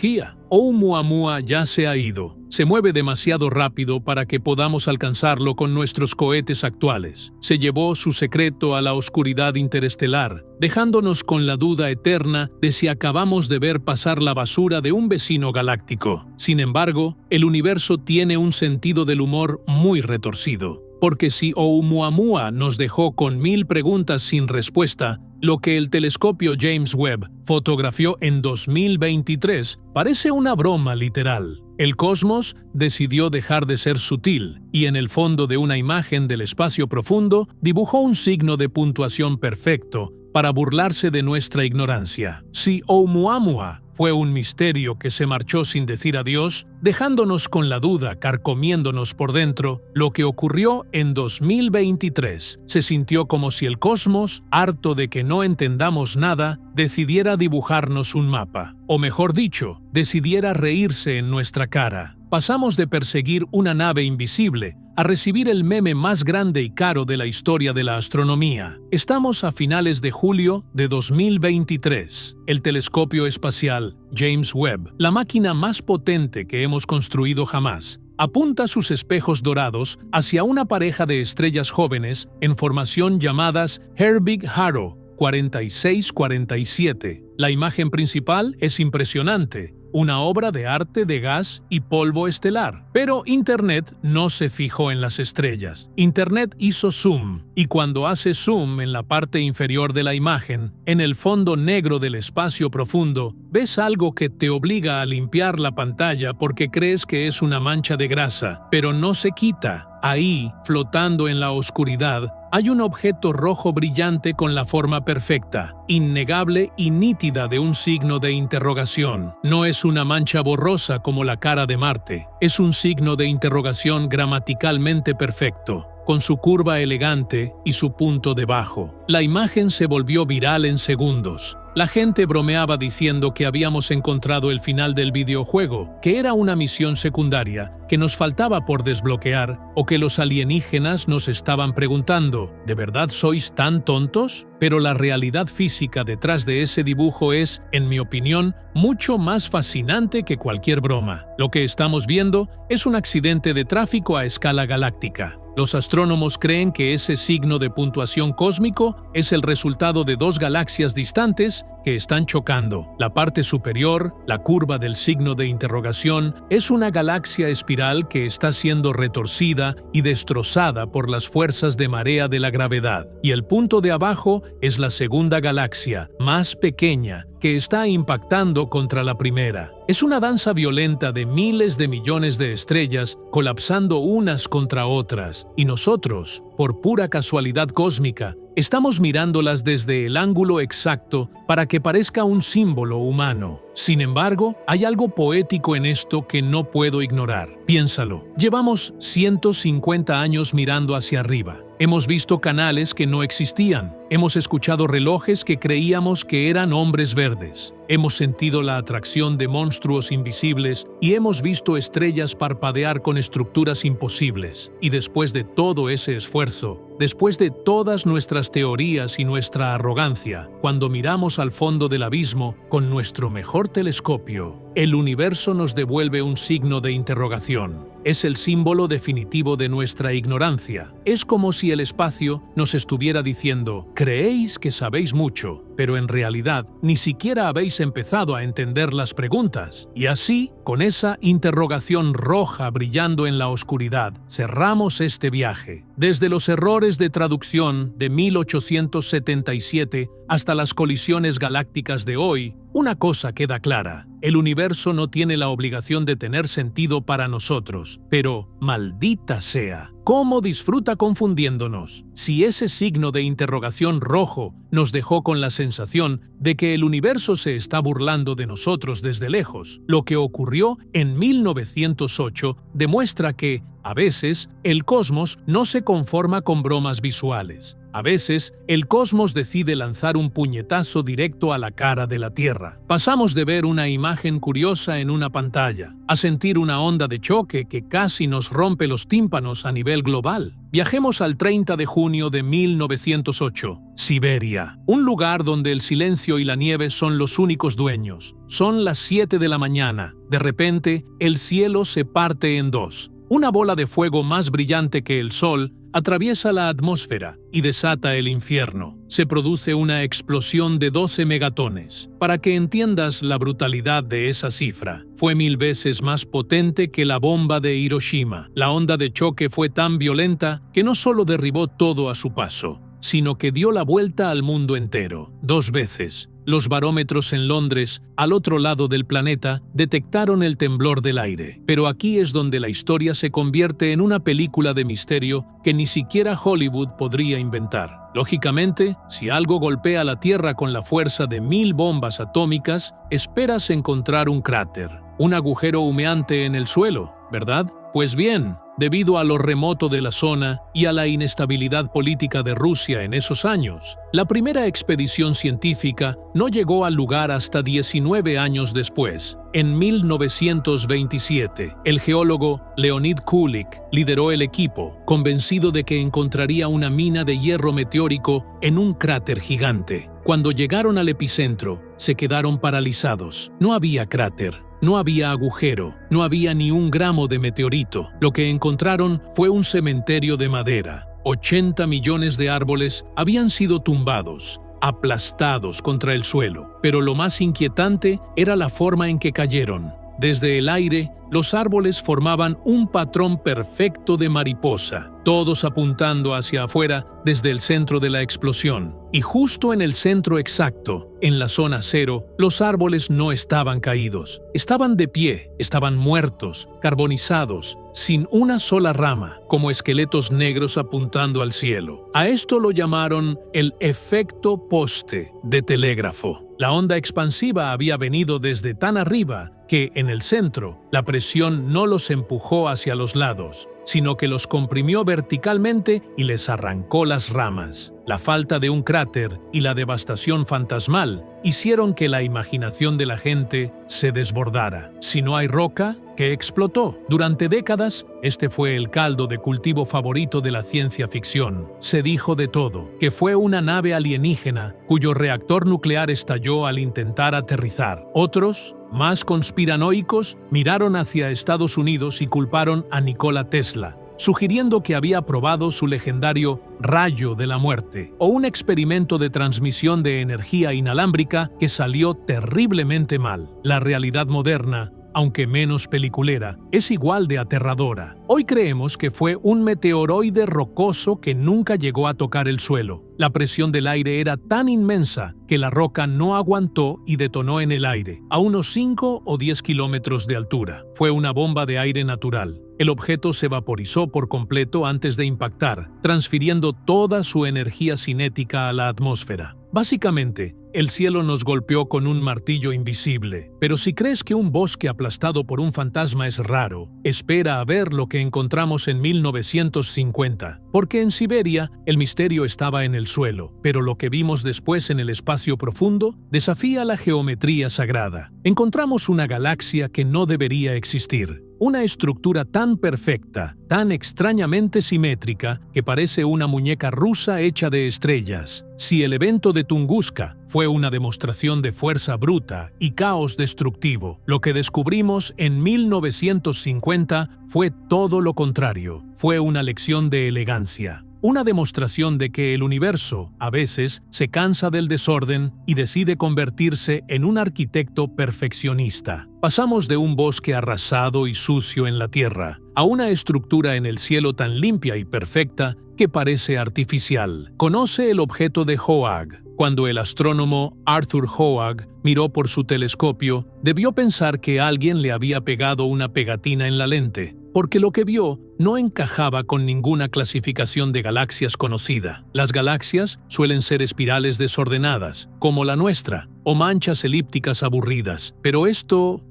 Oumuamua ya se ha ido. Se mueve demasiado rápido para que podamos alcanzarlo con nuestros cohetes actuales. Se llevó su secreto a la oscuridad interestelar, dejándonos con la duda eterna de si acabamos de ver pasar la basura de un vecino galáctico. Sin embargo, el universo tiene un sentido del humor muy retorcido. Porque si Oumuamua nos dejó con 1000 preguntas sin respuesta, lo que el telescopio James Webb fotografió en 2023 parece una broma literal. El cosmos decidió dejar de ser sutil y en el fondo de una imagen del espacio profundo dibujó un signo de puntuación perfecto para burlarse de nuestra ignorancia. Si Oumuamua fue un misterio que se marchó sin decir adiós, dejándonos con la duda, carcomiéndonos por dentro, lo que ocurrió en 2023 se sintió como si el cosmos, harto de que no entendamos nada, decidiera dibujarnos un mapa. O mejor dicho, decidiera reírse en nuestra cara. Pasamos de perseguir una nave invisible a recibir el meme más grande y caro de la historia de la astronomía. Estamos a finales de julio de 2023. El telescopio espacial James Webb, la máquina más potente que hemos construido jamás, apunta sus espejos dorados hacia una pareja de estrellas jóvenes en formación llamadas Herbig-Haro 4647. La imagen principal es impresionante, una obra de arte de gas y polvo estelar. Pero Internet no se fijó en las estrellas. Internet hizo zoom, y cuando hace zoom en la parte inferior de la imagen, en el fondo negro del espacio profundo, ves algo que te obliga a limpiar la pantalla porque crees que es una mancha de grasa, pero no se quita. Ahí, flotando en la oscuridad, hay un objeto rojo brillante con la forma perfecta, innegable y nítida de un signo de interrogación. No es una mancha borrosa como la cara de Marte, es un signo de interrogación gramaticalmente perfecto, con su curva elegante y su punto debajo. La imagen se volvió viral en segundos. La gente bromeaba diciendo que habíamos encontrado el final del videojuego, que era una misión secundaria que nos faltaba por desbloquear, o que los alienígenas nos estaban preguntando, ¿de verdad sois tan tontos? Pero la realidad física detrás de ese dibujo es, en mi opinión, mucho más fascinante que cualquier broma. Lo que estamos viendo es un accidente de tráfico a escala galáctica. Los astrónomos creen que ese signo de puntuación cósmico es el resultado de dos galaxias distantes que están chocando. La parte superior, la curva del signo de interrogación, es una galaxia espiral que está siendo retorcida y destrozada por las fuerzas de marea de la gravedad. Y el punto de abajo es la segunda galaxia, más pequeña, que está impactando contra la primera. Es una danza violenta de miles de millones de estrellas colapsando unas contra otras, y nosotros, por pura casualidad cósmica, estamos mirándolas desde el ángulo exacto para que parezca un símbolo humano. Sin embargo, hay algo poético en esto que no puedo ignorar. Piénsalo. Llevamos 150 años mirando hacia arriba. Hemos visto canales que no existían. Hemos escuchado relojes que creíamos que eran hombres verdes. Hemos sentido la atracción de monstruos invisibles y hemos visto estrellas parpadear con estructuras imposibles. Y después de todo ese esfuerzo, después de todas nuestras teorías y nuestra arrogancia, cuando miramos al fondo del abismo con nuestro mejor telescopio, el universo nos devuelve un signo de interrogación. Es el símbolo definitivo de nuestra ignorancia. Es como si el espacio nos estuviera diciendo: creéis que sabéis mucho, pero en realidad ni siquiera habéis empezado a entender las preguntas. Y así, con esa interrogación roja brillando en la oscuridad, cerramos este viaje. Desde los errores de traducción de 1877 hasta las colisiones galácticas de hoy, una cosa queda clara: el universo no tiene la obligación de tener sentido para nosotros, pero, maldita sea, ¿cómo disfruta confundiéndonos? Si ese signo de interrogación rojo nos dejó con la sensación de que el universo se está burlando de nosotros desde lejos, lo que ocurrió en 1908 demuestra que, a veces, el cosmos no se conforma con bromas visuales. A veces, el cosmos decide lanzar un puñetazo directo a la cara de la Tierra. Pasamos de ver una imagen curiosa en una pantalla a sentir una onda de choque que casi nos rompe los tímpanos a nivel global. Viajemos al 30 de junio de 1908, Siberia, un lugar donde el silencio y la nieve son los únicos dueños. Son las 7 de la mañana. De repente, el cielo se parte en dos. Una bola de fuego más brillante que el sol atraviesa la atmósfera y desata el infierno. Se produce una explosión de 12 megatones. Para que entiendas la brutalidad de esa cifra, fue 1000 veces más potente que la bomba de Hiroshima. La onda de choque fue tan violenta que no solo derribó todo a su paso, sino que dio la vuelta al mundo entero, 2 veces. Los barómetros en Londres, al otro lado del planeta, detectaron el temblor del aire. Pero aquí es donde la historia se convierte en una película de misterio que ni siquiera Hollywood podría inventar. Lógicamente, si algo golpea la Tierra con la fuerza de 1000 bombas atómicas, esperas encontrar un cráter, un agujero humeante en el suelo, ¿verdad? Pues bien, debido a lo remoto de la zona y a la inestabilidad política de Rusia en esos años, la primera expedición científica no llegó al lugar hasta 19 años después. En 1927, el geólogo Leonid Kulik lideró el equipo, convencido de que encontraría una mina de hierro meteórico en un cráter gigante. Cuando llegaron al epicentro, se quedaron paralizados. No había cráter. No había agujero, no había ni un gramo de meteorito. Lo que encontraron fue un cementerio de madera. 80 millones de árboles habían sido tumbados, aplastados contra el suelo. Pero lo más inquietante era la forma en que cayeron. Desde el aire, los árboles formaban un patrón perfecto de mariposa, todos apuntando hacia afuera desde el centro de la explosión. Y justo en el centro exacto, en la zona cero, los árboles no estaban caídos. Estaban de pie, estaban muertos, carbonizados, sin una sola rama, como esqueletos negros apuntando al cielo. A esto lo llamaron el efecto poste de telégrafo. La onda expansiva había venido desde tan arriba que, en el centro, la presión no los empujó hacia los lados, sino que los comprimió verticalmente y les arrancó las ramas. La falta de un cráter y la devastación fantasmal hicieron que la imaginación de la gente se desbordara. Si no hay roca, ¿qué explotó? Durante décadas, este fue el caldo de cultivo favorito de la ciencia ficción. Se dijo de todo, que fue una nave alienígena cuyo reactor nuclear estalló al intentar aterrizar. Otros, más conspiranoicos, miraron hacia Estados Unidos y culparon a Nikola Tesla, sugiriendo que había probado su legendario rayo de la muerte, o un experimento de transmisión de energía inalámbrica que salió terriblemente mal. La realidad moderna, aunque menos peliculera, es igual de aterradora. Hoy creemos que fue un meteoroide rocoso que nunca llegó a tocar el suelo. La presión del aire era tan inmensa que la roca no aguantó y detonó en el aire, a unos 5 o 10 kilómetros de altura. Fue una bomba de aire natural. El objeto se vaporizó por completo antes de impactar, transfiriendo toda su energía cinética a la atmósfera. Básicamente, el cielo nos golpeó con un martillo invisible. Pero si crees que un bosque aplastado por un fantasma es raro, espera a ver lo que encontramos en 1950. Porque en Siberia, el misterio estaba en el suelo, pero lo que vimos después en el espacio profundo desafía la geometría sagrada. Encontramos una galaxia que no debería existir. Una estructura tan perfecta, tan extrañamente simétrica, que parece una muñeca rusa hecha de estrellas. Si el evento de Tunguska fue una demostración de fuerza bruta y caos destructivo, lo que descubrimos en 1950 fue todo lo contrario. Fue una lección de elegancia. Una demostración de que el universo, a veces, se cansa del desorden y decide convertirse en un arquitecto perfeccionista. Pasamos de un bosque arrasado y sucio en la Tierra a una estructura en el cielo tan limpia y perfecta que parece artificial. Conoce el objeto de Hoag. Cuando el astrónomo Arthur Hoag miró por su telescopio, debió pensar que alguien le había pegado una pegatina en la lente, porque lo que vio no encajaba con ninguna clasificación de galaxias conocida. Las galaxias suelen ser espirales desordenadas, como la nuestra, o manchas elípticas aburridas, pero esto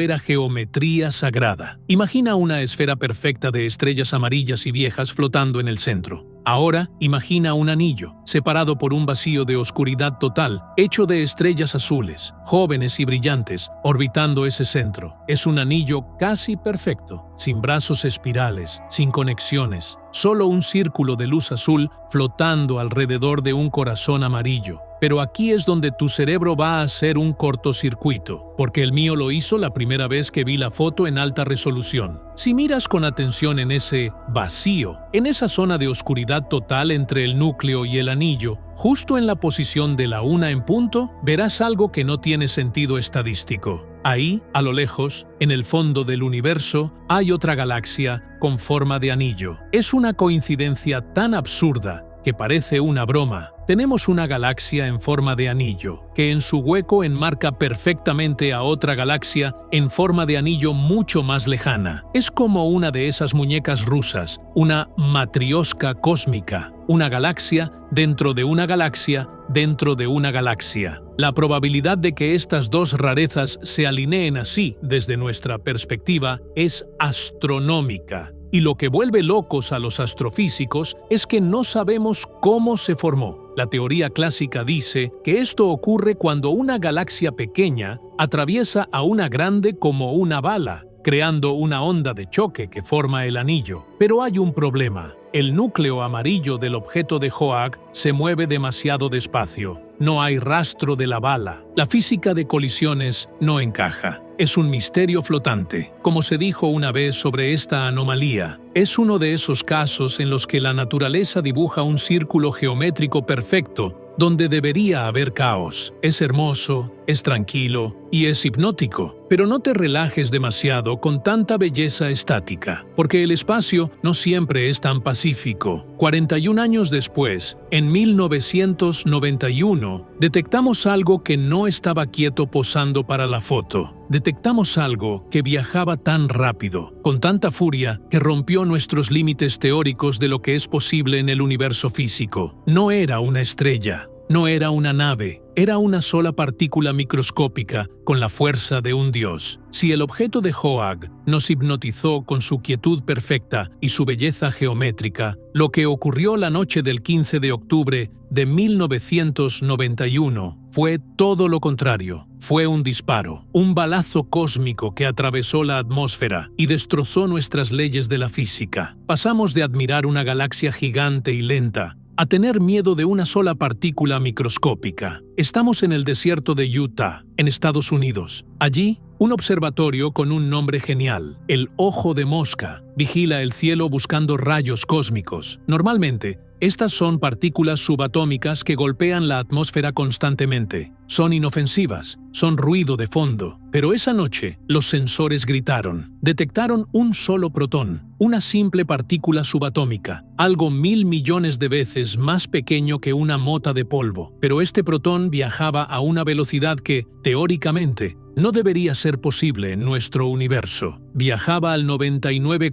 era geometría sagrada. Imagina una esfera perfecta de estrellas amarillas y viejas flotando en el centro. Ahora, imagina un anillo, separado por un vacío de oscuridad total, hecho de estrellas azules, jóvenes y brillantes, orbitando ese centro. Es un anillo casi perfecto, sin brazos espirales, sin conexiones, solo un círculo de luz azul flotando alrededor de un corazón amarillo. Pero aquí es donde tu cerebro va a hacer un cortocircuito, porque el mío lo hizo la primera vez que vi la foto en alta resolución. Si miras con atención en ese vacío, en esa zona de oscuridad total entre el núcleo y el anillo, justo en la posición de la 1 en punto, verás algo que no tiene sentido estadístico. Ahí, a lo lejos, en el fondo del universo, hay otra galaxia con forma de anillo. Es una coincidencia tan absurda que parece una broma. Tenemos una galaxia en forma de anillo, que en su hueco enmarca perfectamente a otra galaxia en forma de anillo mucho más lejana. Es como una de esas muñecas rusas, una matrioska cósmica, una galaxia dentro de una galaxia dentro de una galaxia. La probabilidad de que estas dos rarezas se alineen así, desde nuestra perspectiva, es astronómica. Y lo que vuelve locos a los astrofísicos es que no sabemos cómo se formó. La teoría clásica dice que esto ocurre cuando una galaxia pequeña atraviesa a una grande como una bala, creando una onda de choque que forma el anillo. Pero hay un problema. El núcleo amarillo del objeto de Hoag se mueve demasiado despacio. No hay rastro de la bala. La física de colisiones no encaja. Es un misterio flotante. Como se dijo una vez sobre esta anomalía, es uno de esos casos en los que la naturaleza dibuja un círculo geométrico perfecto donde debería haber caos. Es hermoso, es tranquilo y es hipnótico. Pero no te relajes demasiado con tanta belleza estática, porque el espacio no siempre es tan pacífico. 41 años después, en 1991, detectamos algo que no estaba quieto posando para la foto. Detectamos algo que viajaba tan rápido, con tanta furia, que rompió nuestros límites teóricos de lo que es posible en el universo físico. No era una estrella, no era una nave, era una sola partícula microscópica con la fuerza de un dios. Si el objeto de Hoag nos hipnotizó con su quietud perfecta y su belleza geométrica, lo que ocurrió la noche del 15 de octubre de 1991 fue todo lo contrario. Fue un disparo, un balazo cósmico que atravesó la atmósfera y destrozó nuestras leyes de la física. Pasamos de admirar una galaxia gigante y lenta a tener miedo de una sola partícula microscópica. Estamos en el desierto de Utah, en Estados Unidos. Allí, un observatorio con un nombre genial, el Ojo de Mosca, vigila el cielo buscando rayos cósmicos. Normalmente, estas son partículas subatómicas que golpean la atmósfera constantemente. Son inofensivas, son ruido de fondo. Pero esa noche, los sensores gritaron. Detectaron un solo protón, una simple partícula subatómica, algo 1.000 millones de veces más pequeño que una mota de polvo. Pero este protón viajaba a una velocidad que, teóricamente, no debería ser posible en nuestro universo. Viajaba al 99,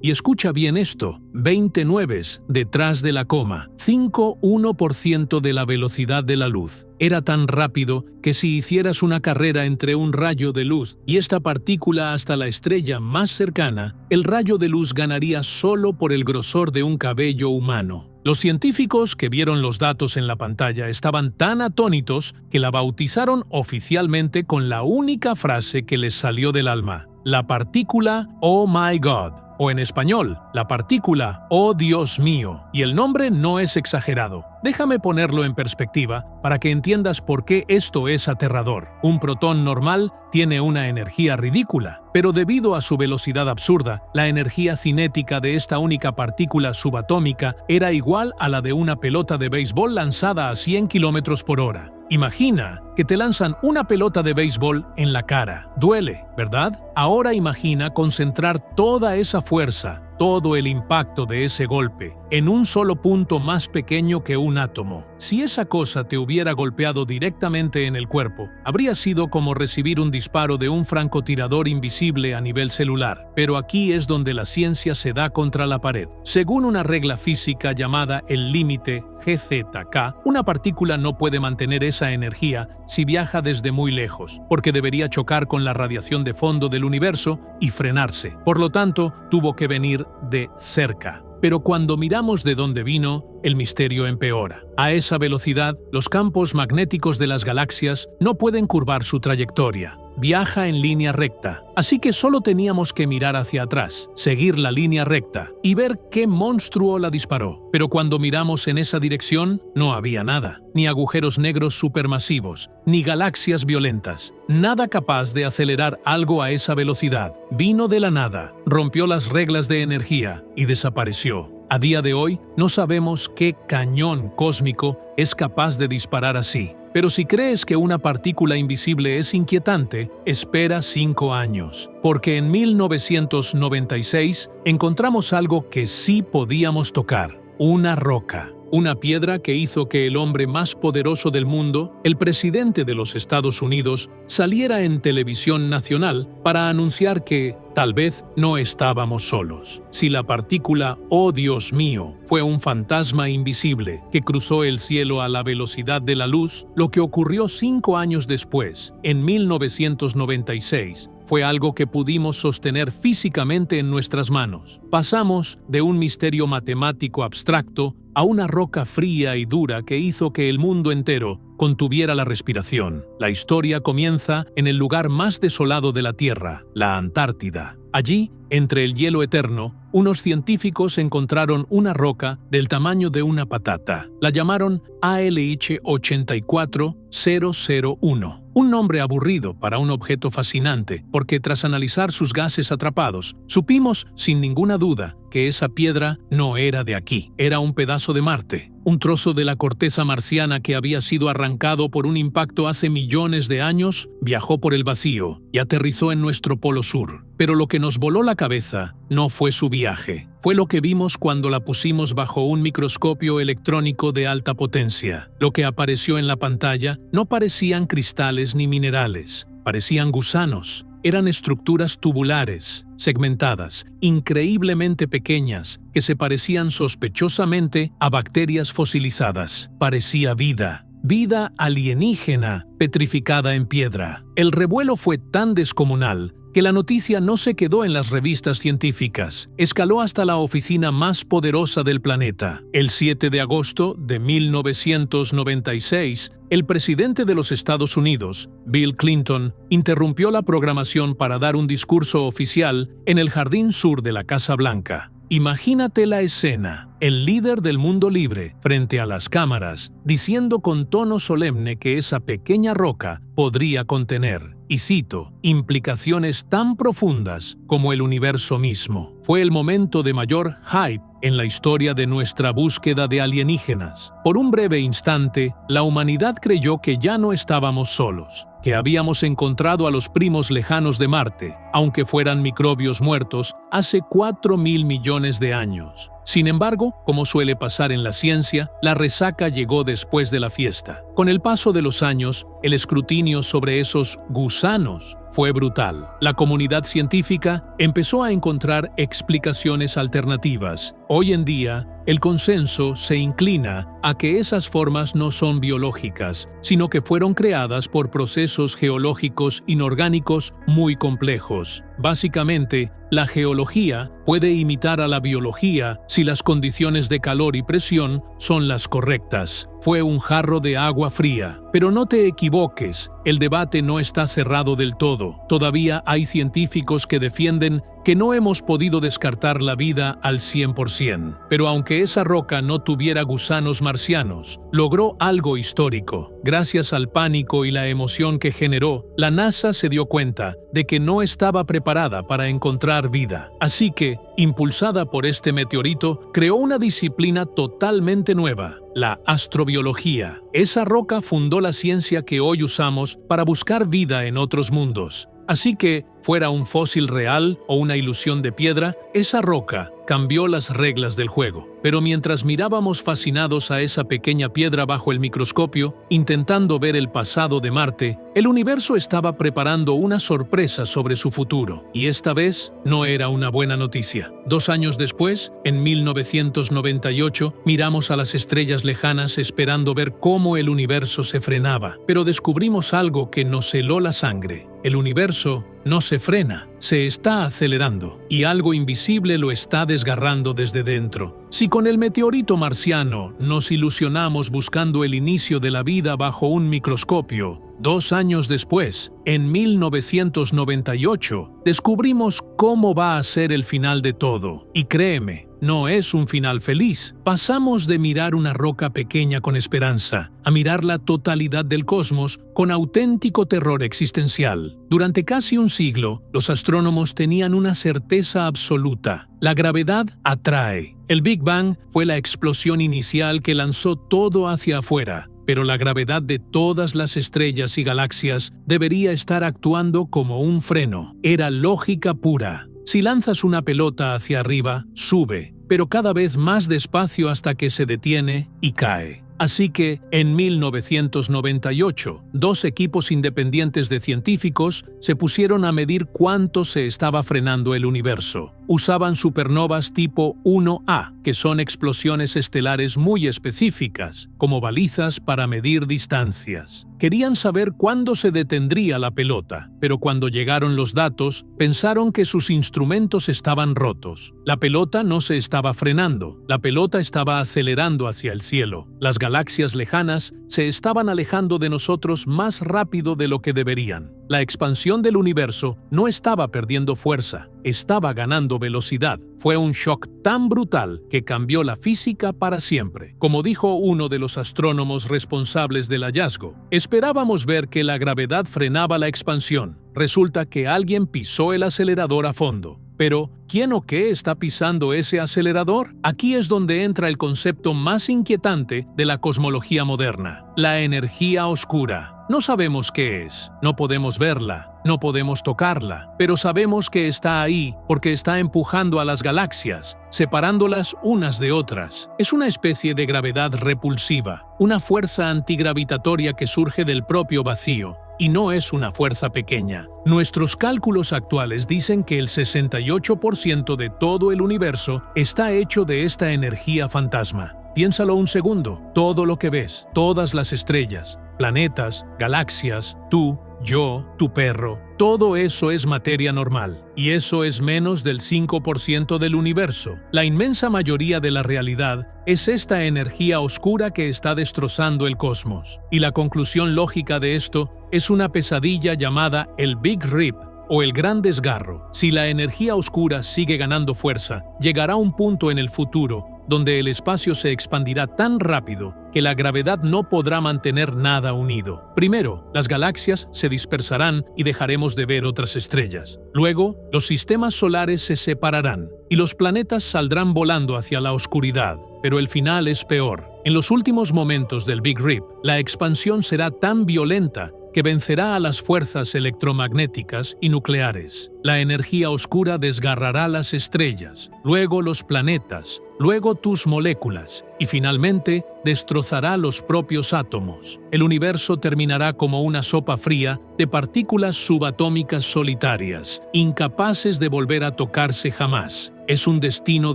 y escucha bien esto, 29 detrás de la coma, 5,1% de la velocidad de la luz. Era tan rápido que si hicieras una carrera entre un rayo de luz y esta partícula hasta la estrella más cercana, el rayo de luz ganaría solo por el grosor de un cabello humano. Los científicos que vieron los datos en la pantalla estaban tan atónitos que la bautizaron oficialmente con la única frase que les salió del alma: la partícula "Oh my God", o en español, la partícula "Oh Dios mío", y el nombre no es exagerado. Déjame ponerlo en perspectiva para que entiendas por qué esto es aterrador. Un protón normal tiene una energía ridícula, pero debido a su velocidad absurda, la energía cinética de esta única partícula subatómica era igual a la de una pelota de béisbol lanzada a 100 km por hora. Imagina que te lanzan una pelota de béisbol en la cara. Duele, ¿verdad? Ahora imagina concentrar toda esa fuerza, todo el impacto de ese golpe, en un solo punto más pequeño que un átomo. Si esa cosa te hubiera golpeado directamente en el cuerpo, habría sido como recibir un disparo de un francotirador invisible a nivel celular. Pero aquí es donde la ciencia se da contra la pared. Según una regla física llamada el límite GZK, una partícula no puede mantener esa energía si viaja desde muy lejos, porque debería chocar con la radiación de fondo del universo y frenarse. Por lo tanto, tuvo que venir de cerca. Pero cuando miramos de dónde vino, el misterio empeora. A esa velocidad, los campos magnéticos de las galaxias no pueden curvar su trayectoria. Viaja en línea recta, así que solo teníamos que mirar hacia atrás, seguir la línea recta y ver qué monstruo la disparó. Pero cuando miramos en esa dirección, no había nada, ni agujeros negros supermasivos, ni galaxias violentas, nada capaz de acelerar algo a esa velocidad. Vino de la nada, rompió las reglas de energía y desapareció. A día de hoy, no sabemos qué cañón cósmico es capaz de disparar así. Pero si crees que una partícula invisible es inquietante, espera 5 años, porque en 1996 encontramos algo que sí podíamos tocar: una roca. Una piedra que hizo que el hombre más poderoso del mundo, el presidente de los Estados Unidos, saliera en televisión nacional para anunciar que tal vez no estábamos solos. Si la partícula "Oh Dios mío" fue un fantasma invisible que cruzó el cielo a la velocidad de la luz, lo que ocurrió 5 años después, en 1996, fue algo que pudimos sostener físicamente en nuestras manos. Pasamos de un misterio matemático abstracto a una roca fría y dura que hizo que el mundo entero contuviera la respiración. La historia comienza en el lugar más desolado de la Tierra, la Antártida. Allí, entre el hielo eterno, unos científicos encontraron una roca del tamaño de una patata. La llamaron ALH 84001. Un nombre aburrido para un objeto fascinante, porque tras analizar sus gases atrapados, supimos sin ninguna duda que esa piedra no era de aquí. Era un pedazo de Marte, un trozo de la corteza marciana que había sido arrancado por un impacto hace millones de años, viajó por el vacío y aterrizó en nuestro polo sur. Pero lo que nos voló la cabeza no fue su viaje, fue lo que vimos cuando la pusimos bajo un microscopio electrónico de alta potencia. Lo que apareció en la pantalla no parecían cristales ni minerales, parecían gusanos. Eran estructuras tubulares, segmentadas, increíblemente pequeñas, que se parecían sospechosamente a bacterias fosilizadas. Parecía vida. Vida alienígena, petrificada en piedra. El revuelo fue tan descomunal que la noticia no se quedó en las revistas científicas, escaló hasta la oficina más poderosa del planeta. El 7 de agosto de 1996, el presidente de los Estados Unidos, Bill Clinton, interrumpió la programación para dar un discurso oficial en el jardín sur de la Casa Blanca. Imagínate la escena, el líder del mundo libre, frente a las cámaras, diciendo con tono solemne que esa pequeña roca podría contener, y cito, implicaciones tan profundas como el universo mismo. Fue el momento de mayor hype en la historia de nuestra búsqueda de alienígenas. Por un breve instante, la humanidad creyó que ya no estábamos solos, que habíamos encontrado a los primos lejanos de Marte, aunque fueran microbios muertos hace 4.000 millones de años. Sin embargo, como suele pasar en la ciencia, la resaca llegó después de la fiesta. Con el paso de los años, el escrutinio sobre esos gusanos fue brutal. La comunidad científica empezó a encontrar explicaciones alternativas. Hoy en día, el consenso se inclina a que esas formas no son biológicas, sino que fueron creadas por procesos geológicos inorgánicos muy complejos. Básicamente, la geología puede imitar a la biología si las condiciones de calor y presión son las correctas. Fue un jarro de agua fría. Pero no te equivoques, el debate no está cerrado del todo. Todavía hay científicos que defienden que no hemos podido descartar la vida al 100%. Pero aunque esa roca no tuviera gusanos marcianos, logró algo histórico. Gracias al pánico y la emoción que generó, la NASA se dio cuenta de que no estaba preparada para encontrar vida. Así que, impulsada por este meteorito, creó una disciplina totalmente nueva: la astrobiología. Esa roca fundó la ciencia que hoy usamos para buscar vida en otros mundos. Así que, fuera un fósil real o una ilusión de piedra, esa roca cambió las reglas del juego. Pero mientras mirábamos fascinados a esa pequeña piedra bajo el microscopio, intentando ver el pasado de Marte, el universo estaba preparando una sorpresa sobre su futuro. Y esta vez no era una buena noticia. 2 años después, en 1998, miramos a las estrellas lejanas esperando ver cómo el universo se frenaba. Pero descubrimos algo que nos heló la sangre. El universo no se frena, se está acelerando, y algo invisible lo está desgarrando desde dentro. Si con el meteorito marciano nos ilusionamos buscando el inicio de la vida bajo un microscopio, 2 años después, en 1998, descubrimos cómo va a ser el final de todo. Y créeme, no es un final feliz. Pasamos de mirar una roca pequeña con esperanza a mirar la totalidad del cosmos con auténtico terror existencial. Durante casi un siglo, los astrónomos tenían una certeza absoluta: la gravedad atrae. El Big Bang fue la explosión inicial que lanzó todo hacia afuera. Pero la gravedad de todas las estrellas y galaxias debería estar actuando como un freno. Era lógica pura. Si lanzas una pelota hacia arriba, sube, pero cada vez más despacio hasta que se detiene y cae. Así que, en 1998, 2 equipos independientes de científicos se pusieron a medir cuánto se estaba frenando el universo. Usaban supernovas tipo 1A, que son explosiones estelares muy específicas, como balizas para medir distancias. Querían saber cuándo se detendría la pelota, pero cuando llegaron los datos, pensaron que sus instrumentos estaban rotos. La pelota no se estaba frenando, la pelota estaba acelerando hacia el cielo. Las galaxias lejanas se estaban alejando de nosotros más rápido de lo que deberían. La expansión del universo no estaba perdiendo fuerza, estaba ganando velocidad. Fue un shock tan brutal que cambió la física para siempre. Como dijo uno de los astrónomos responsables del hallazgo, esperábamos ver que la gravedad frenaba la expansión. Resulta que alguien pisó el acelerador a fondo. Pero, ¿quién o qué está pisando ese acelerador? Aquí es donde entra el concepto más inquietante de la cosmología moderna: la energía oscura. No sabemos qué es, no podemos verla, no podemos tocarla, pero sabemos que está ahí porque está empujando a las galaxias, separándolas unas de otras. Es una especie de gravedad repulsiva, una fuerza antigravitatoria que surge del propio vacío. Y no es una fuerza pequeña. Nuestros cálculos actuales dicen que el 68% de todo el universo está hecho de esta energía fantasma. Piénsalo un segundo. Todo lo que ves, todas las estrellas, planetas, galaxias, tú, yo, tu perro, todo eso es materia normal. Y eso es menos del 5% del universo. La inmensa mayoría de la realidad es esta energía oscura que está destrozando el cosmos. Y la conclusión lógica de esto es una pesadilla llamada el Big Rip, o el Gran Desgarro. Si la energía oscura sigue ganando fuerza, llegará un punto en el futuro donde el espacio se expandirá tan rápido que la gravedad no podrá mantener nada unido. Primero, las galaxias se dispersarán y dejaremos de ver otras estrellas. Luego, los sistemas solares se separarán y los planetas saldrán volando hacia la oscuridad. Pero el final es peor. En los últimos momentos del Big Rip, la expansión será tan violenta que vencerá a las fuerzas electromagnéticas y nucleares. La energía oscura desgarrará las estrellas, luego los planetas, luego tus moléculas y finalmente destrozará los propios átomos. El universo terminará como una sopa fría de partículas subatómicas solitarias, incapaces de volver a tocarse jamás. Es un destino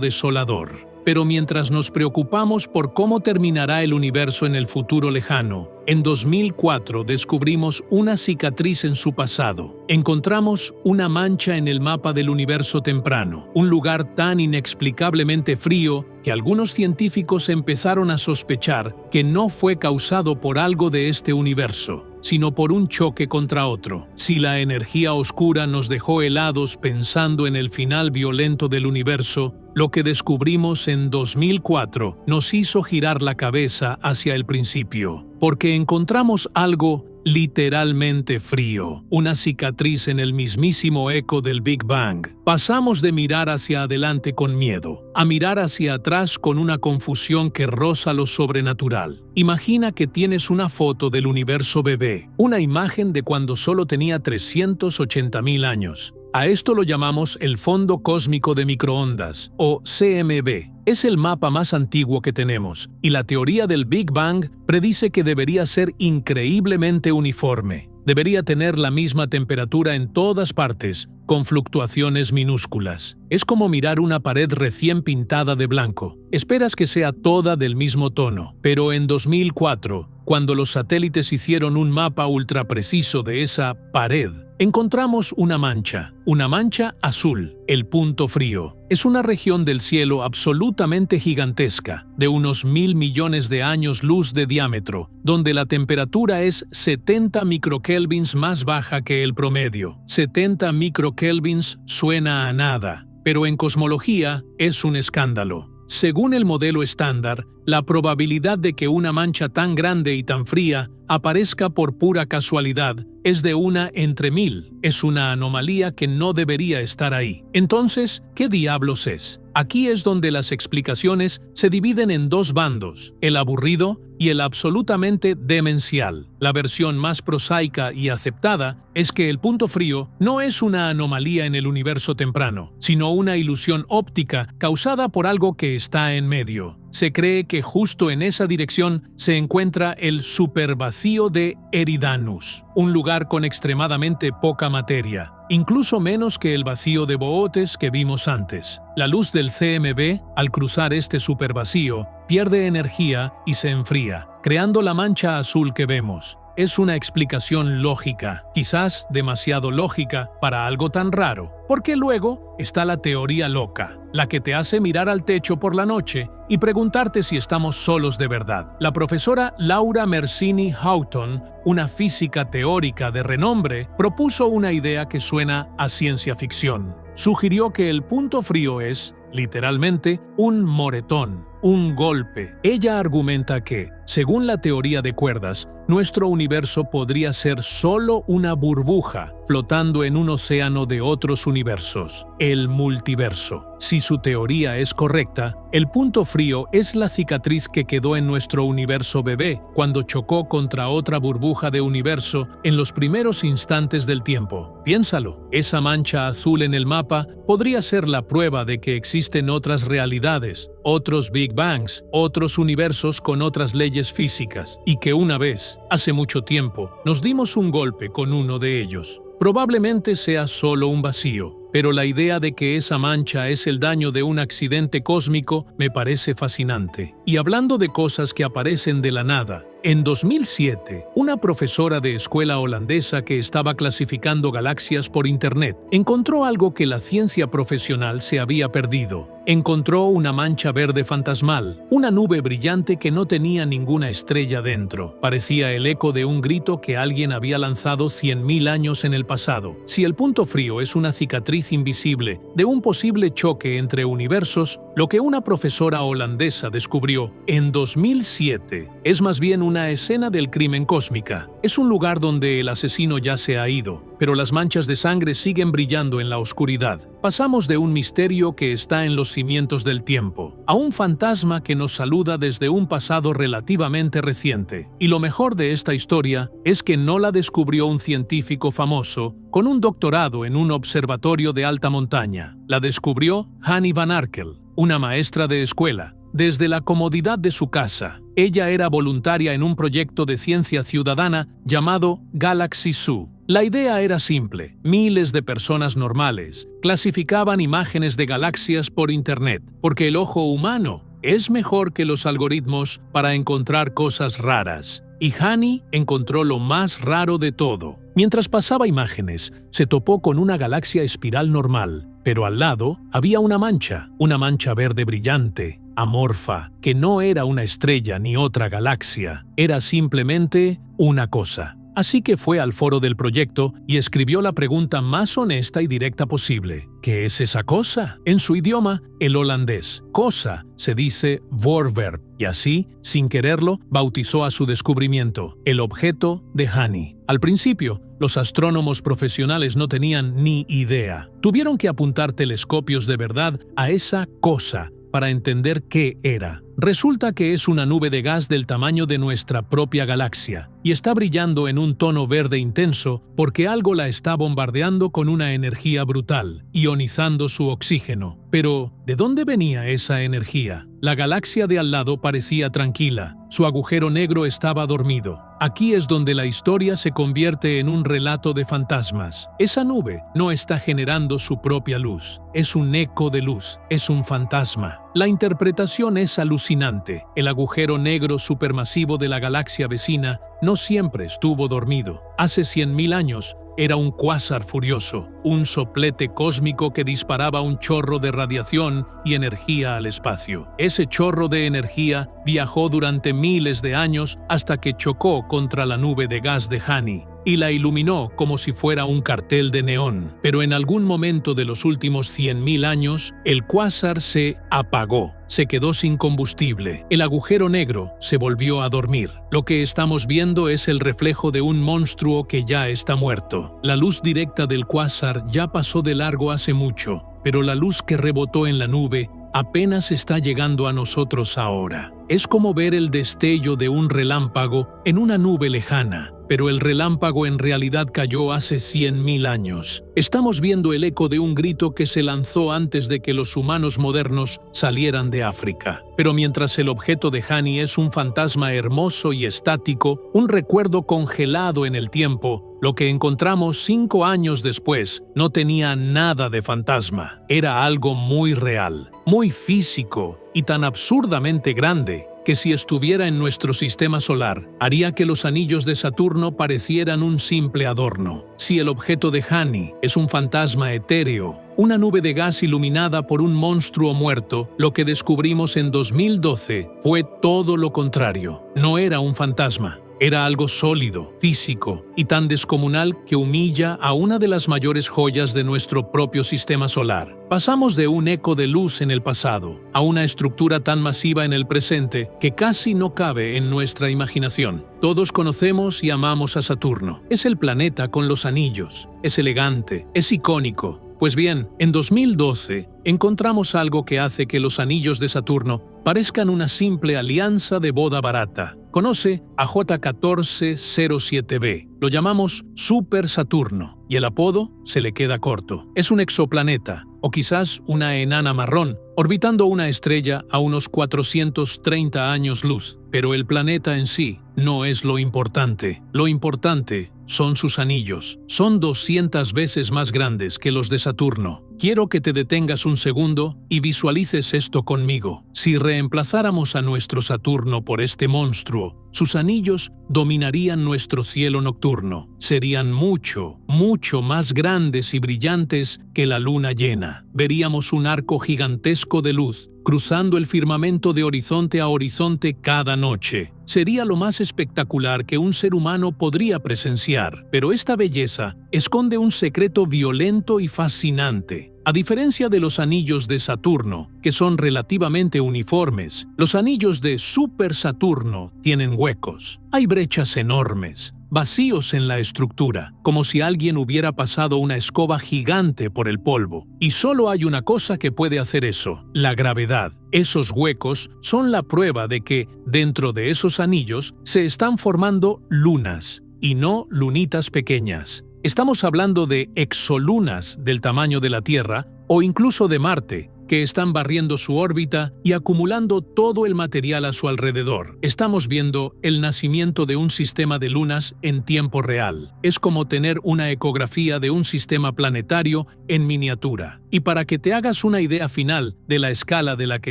desolador. Pero mientras nos preocupamos por cómo terminará el universo en el futuro lejano, en 2004 descubrimos una cicatriz en su pasado. Encontramos una mancha en el mapa del universo temprano, un lugar tan inexplicablemente frío que algunos científicos empezaron a sospechar que no fue causado por algo de este universo, sino por un choque contra otro. Si la energía oscura nos dejó helados pensando en el final violento del universo, lo que descubrimos en 2004 nos hizo girar la cabeza hacia el principio, porque encontramos algo literalmente frío, una cicatriz en el mismísimo eco del Big Bang. Pasamos de mirar hacia adelante con miedo, a mirar hacia atrás con una confusión que roza lo sobrenatural. Imagina que tienes una foto del universo bebé, una imagen de cuando solo tenía 380.000 años. A esto lo llamamos el fondo cósmico de microondas, o CMB. Es el mapa más antiguo que tenemos, y la teoría del Big Bang predice que debería ser increíblemente uniforme. Debería tener la misma temperatura en todas partes, con fluctuaciones minúsculas. Es como mirar una pared recién pintada de blanco. Esperas que sea toda del mismo tono, pero en 2004, cuando los satélites hicieron un mapa ultra preciso de esa pared, encontramos una mancha azul, el punto frío. Es una región del cielo absolutamente gigantesca, de unos 1.000 millones de años luz de diámetro, donde la temperatura es 70 microkelvins más baja que el promedio. 70 microkelvins suena a nada, pero en cosmología es un escándalo. Según el modelo estándar, la probabilidad de que una mancha tan grande y tan fría aparezca por pura casualidad es de 1 entre 1000. Es una anomalía que no debería estar ahí. Entonces, ¿qué diablos es? Aquí es donde las explicaciones se dividen en dos bandos, el aburrido y el absolutamente demencial. La versión más prosaica y aceptada es que el punto frío no es una anomalía en el universo temprano, sino una ilusión óptica causada por algo que está en medio. Se cree que justo en esa dirección se encuentra el supervacío de Eridanus, un lugar con extremadamente poca materia, incluso menos que el vacío de Boötes que vimos antes. La luz del CMB, al cruzar este supervacío, pierde energía y se enfría, creando la mancha azul que vemos. Es una explicación lógica, quizás demasiado lógica para algo tan raro, porque luego está la teoría loca, la que te hace mirar al techo por la noche y preguntarte si estamos solos de verdad. La profesora Laura Mersini Houghton, una física teórica de renombre, propuso una idea que suena a ciencia ficción. Sugirió que el punto frío es, literalmente, un moretón, un golpe. Ella argumenta que, según la teoría de cuerdas, nuestro universo podría ser solo una burbuja flotando en un océano de otros universos, el multiverso. Si su teoría es correcta, el punto frío es la cicatriz que quedó en nuestro universo bebé cuando chocó contra otra burbuja de universo en los primeros instantes del tiempo. Piénsalo, esa mancha azul en el mapa podría ser la prueba de que existen otras realidades, otros Big Bangs, otros universos con otras leyes físicas, y que una vez, hace mucho tiempo, nos dimos un golpe con uno de ellos. Probablemente sea solo un vacío, pero la idea de que esa mancha es el daño de un accidente cósmico me parece fascinante. Y hablando de cosas que aparecen de la nada, en 2007, una profesora de escuela holandesa que estaba clasificando galaxias por Internet encontró algo que la ciencia profesional se había perdido. Encontró una mancha verde fantasmal, una nube brillante que no tenía ninguna estrella dentro. Parecía el eco de un grito que alguien había lanzado 100.000 años en el pasado. Si el punto frío es una cicatriz invisible de un posible choque entre universos, lo que una profesora holandesa descubrió en 2007 es más bien una una escena del crimen cósmica. Es un lugar donde el asesino ya se ha ido, pero las manchas de sangre siguen brillando en la oscuridad. Pasamos de un misterio que está en los cimientos del tiempo, a un fantasma que nos saluda desde un pasado relativamente reciente. Y lo mejor de esta historia es que no la descubrió un científico famoso con un doctorado en un observatorio de alta montaña. La descubrió Hanny Van Arkel, una maestra de escuela. Desde la comodidad de su casa, ella era voluntaria en un proyecto de ciencia ciudadana llamado Galaxy Zoo. La idea era simple. Miles de personas normales clasificaban imágenes de galaxias por Internet, porque el ojo humano es mejor que los algoritmos para encontrar cosas raras. Y Hanny encontró lo más raro de todo. Mientras pasaba imágenes, se topó con una galaxia espiral normal, pero al lado había una mancha verde brillante, amorfa, que no era una estrella ni otra galaxia, era simplemente una cosa. Así que fue al foro del proyecto y escribió la pregunta más honesta y directa posible. ¿Qué es esa cosa? En su idioma, el holandés, cosa se dice voorwerp, y así, sin quererlo, bautizó a su descubrimiento, el objeto de Hanny. Al principio, los astrónomos profesionales no tenían ni idea. Tuvieron que apuntar telescopios de verdad a esa cosa para entender qué era. Resulta que es una nube de gas del tamaño de nuestra propia galaxia y está brillando en un tono verde intenso porque algo la está bombardeando con una energía brutal, ionizando su oxígeno. Pero, ¿de dónde venía esa energía? La galaxia de al lado parecía tranquila, su agujero negro estaba dormido. Aquí es donde la historia se convierte en un relato de fantasmas. Esa nube no está generando su propia luz, es un eco de luz, es un fantasma. La interpretación es alucinante. El agujero negro supermasivo de la galaxia vecina no siempre estuvo dormido. Hace 100.000 años era un cuásar furioso, un soplete cósmico que disparaba un chorro de radiación y energía al espacio. Ese chorro de energía viajó durante miles de años hasta que chocó contra la nube de gas de Hanny y la iluminó como si fuera un cartel de neón. Pero en algún momento de los últimos 100.000 años, el cuásar se apagó. Se quedó sin combustible. El agujero negro se volvió a dormir. Lo que estamos viendo es el reflejo de un monstruo que ya está muerto. La luz directa del cuásar ya pasó de largo hace mucho, pero la luz que rebotó en la nube apenas está llegando a nosotros ahora. Es como ver el destello de un relámpago en una nube lejana, pero el relámpago en realidad cayó hace 100.000 años. Estamos viendo el eco de un grito que se lanzó antes de que los humanos modernos salieran de África. Pero mientras el objeto de Hanny es un fantasma hermoso y estático, un recuerdo congelado en el tiempo, lo que encontramos 5 años después no tenía nada de fantasma. Era algo muy real, muy físico y tan absurdamente grande que si estuviera en nuestro sistema solar, haría que los anillos de Saturno parecieran un simple adorno. Si el objeto de Hanny es un fantasma etéreo, una nube de gas iluminada por un monstruo muerto, lo que descubrimos en 2012 fue todo lo contrario. No era un fantasma. Era algo sólido, físico y tan descomunal que humilla a una de las mayores joyas de nuestro propio sistema solar. Pasamos de un eco de luz en el pasado a una estructura tan masiva en el presente que casi no cabe en nuestra imaginación. Todos conocemos y amamos a Saturno. Es el planeta con los anillos. Es elegante, es icónico. Pues bien, en 2012 encontramos algo que hace que los anillos de Saturno parezcan una simple alianza de boda barata. Conoce a J1407b. Lo llamamos Super Saturno y el apodo se le queda corto. Es un exoplaneta, o quizás una enana marrón, orbitando una estrella a unos 430 años luz. Pero el planeta en sí no es lo importante. Lo importante son sus anillos. Son 200 veces más grandes que los de Saturno. Quiero que te detengas un segundo y visualices esto conmigo. Si reemplazáramos a nuestro Saturno por este monstruo, sus anillos dominarían nuestro cielo nocturno. Serían mucho, mucho más grandes y brillantes que la luna llena. Veríamos un arco gigantesco de luz cruzando el firmamento de horizonte a horizonte cada noche. Sería lo más espectacular que un ser humano podría presenciar, pero esta belleza esconde un secreto violento y fascinante. A diferencia de los anillos de Saturno, que son relativamente uniformes, los anillos de Super Saturno tienen huecos. Hay brechas enormes, vacíos en la estructura, como si alguien hubiera pasado una escoba gigante por el polvo. Y solo hay una cosa que puede hacer eso: la gravedad. Esos huecos son la prueba de que, dentro de esos anillos, se están formando lunas, y no lunitas pequeñas. Estamos hablando de exolunas del tamaño de la Tierra, o incluso de Marte, que están barriendo su órbita y acumulando todo el material a su alrededor. Estamos viendo el nacimiento de un sistema de lunas en tiempo real. Es como tener una ecografía de un sistema planetario en miniatura. Y para que te hagas una idea final de la escala de la que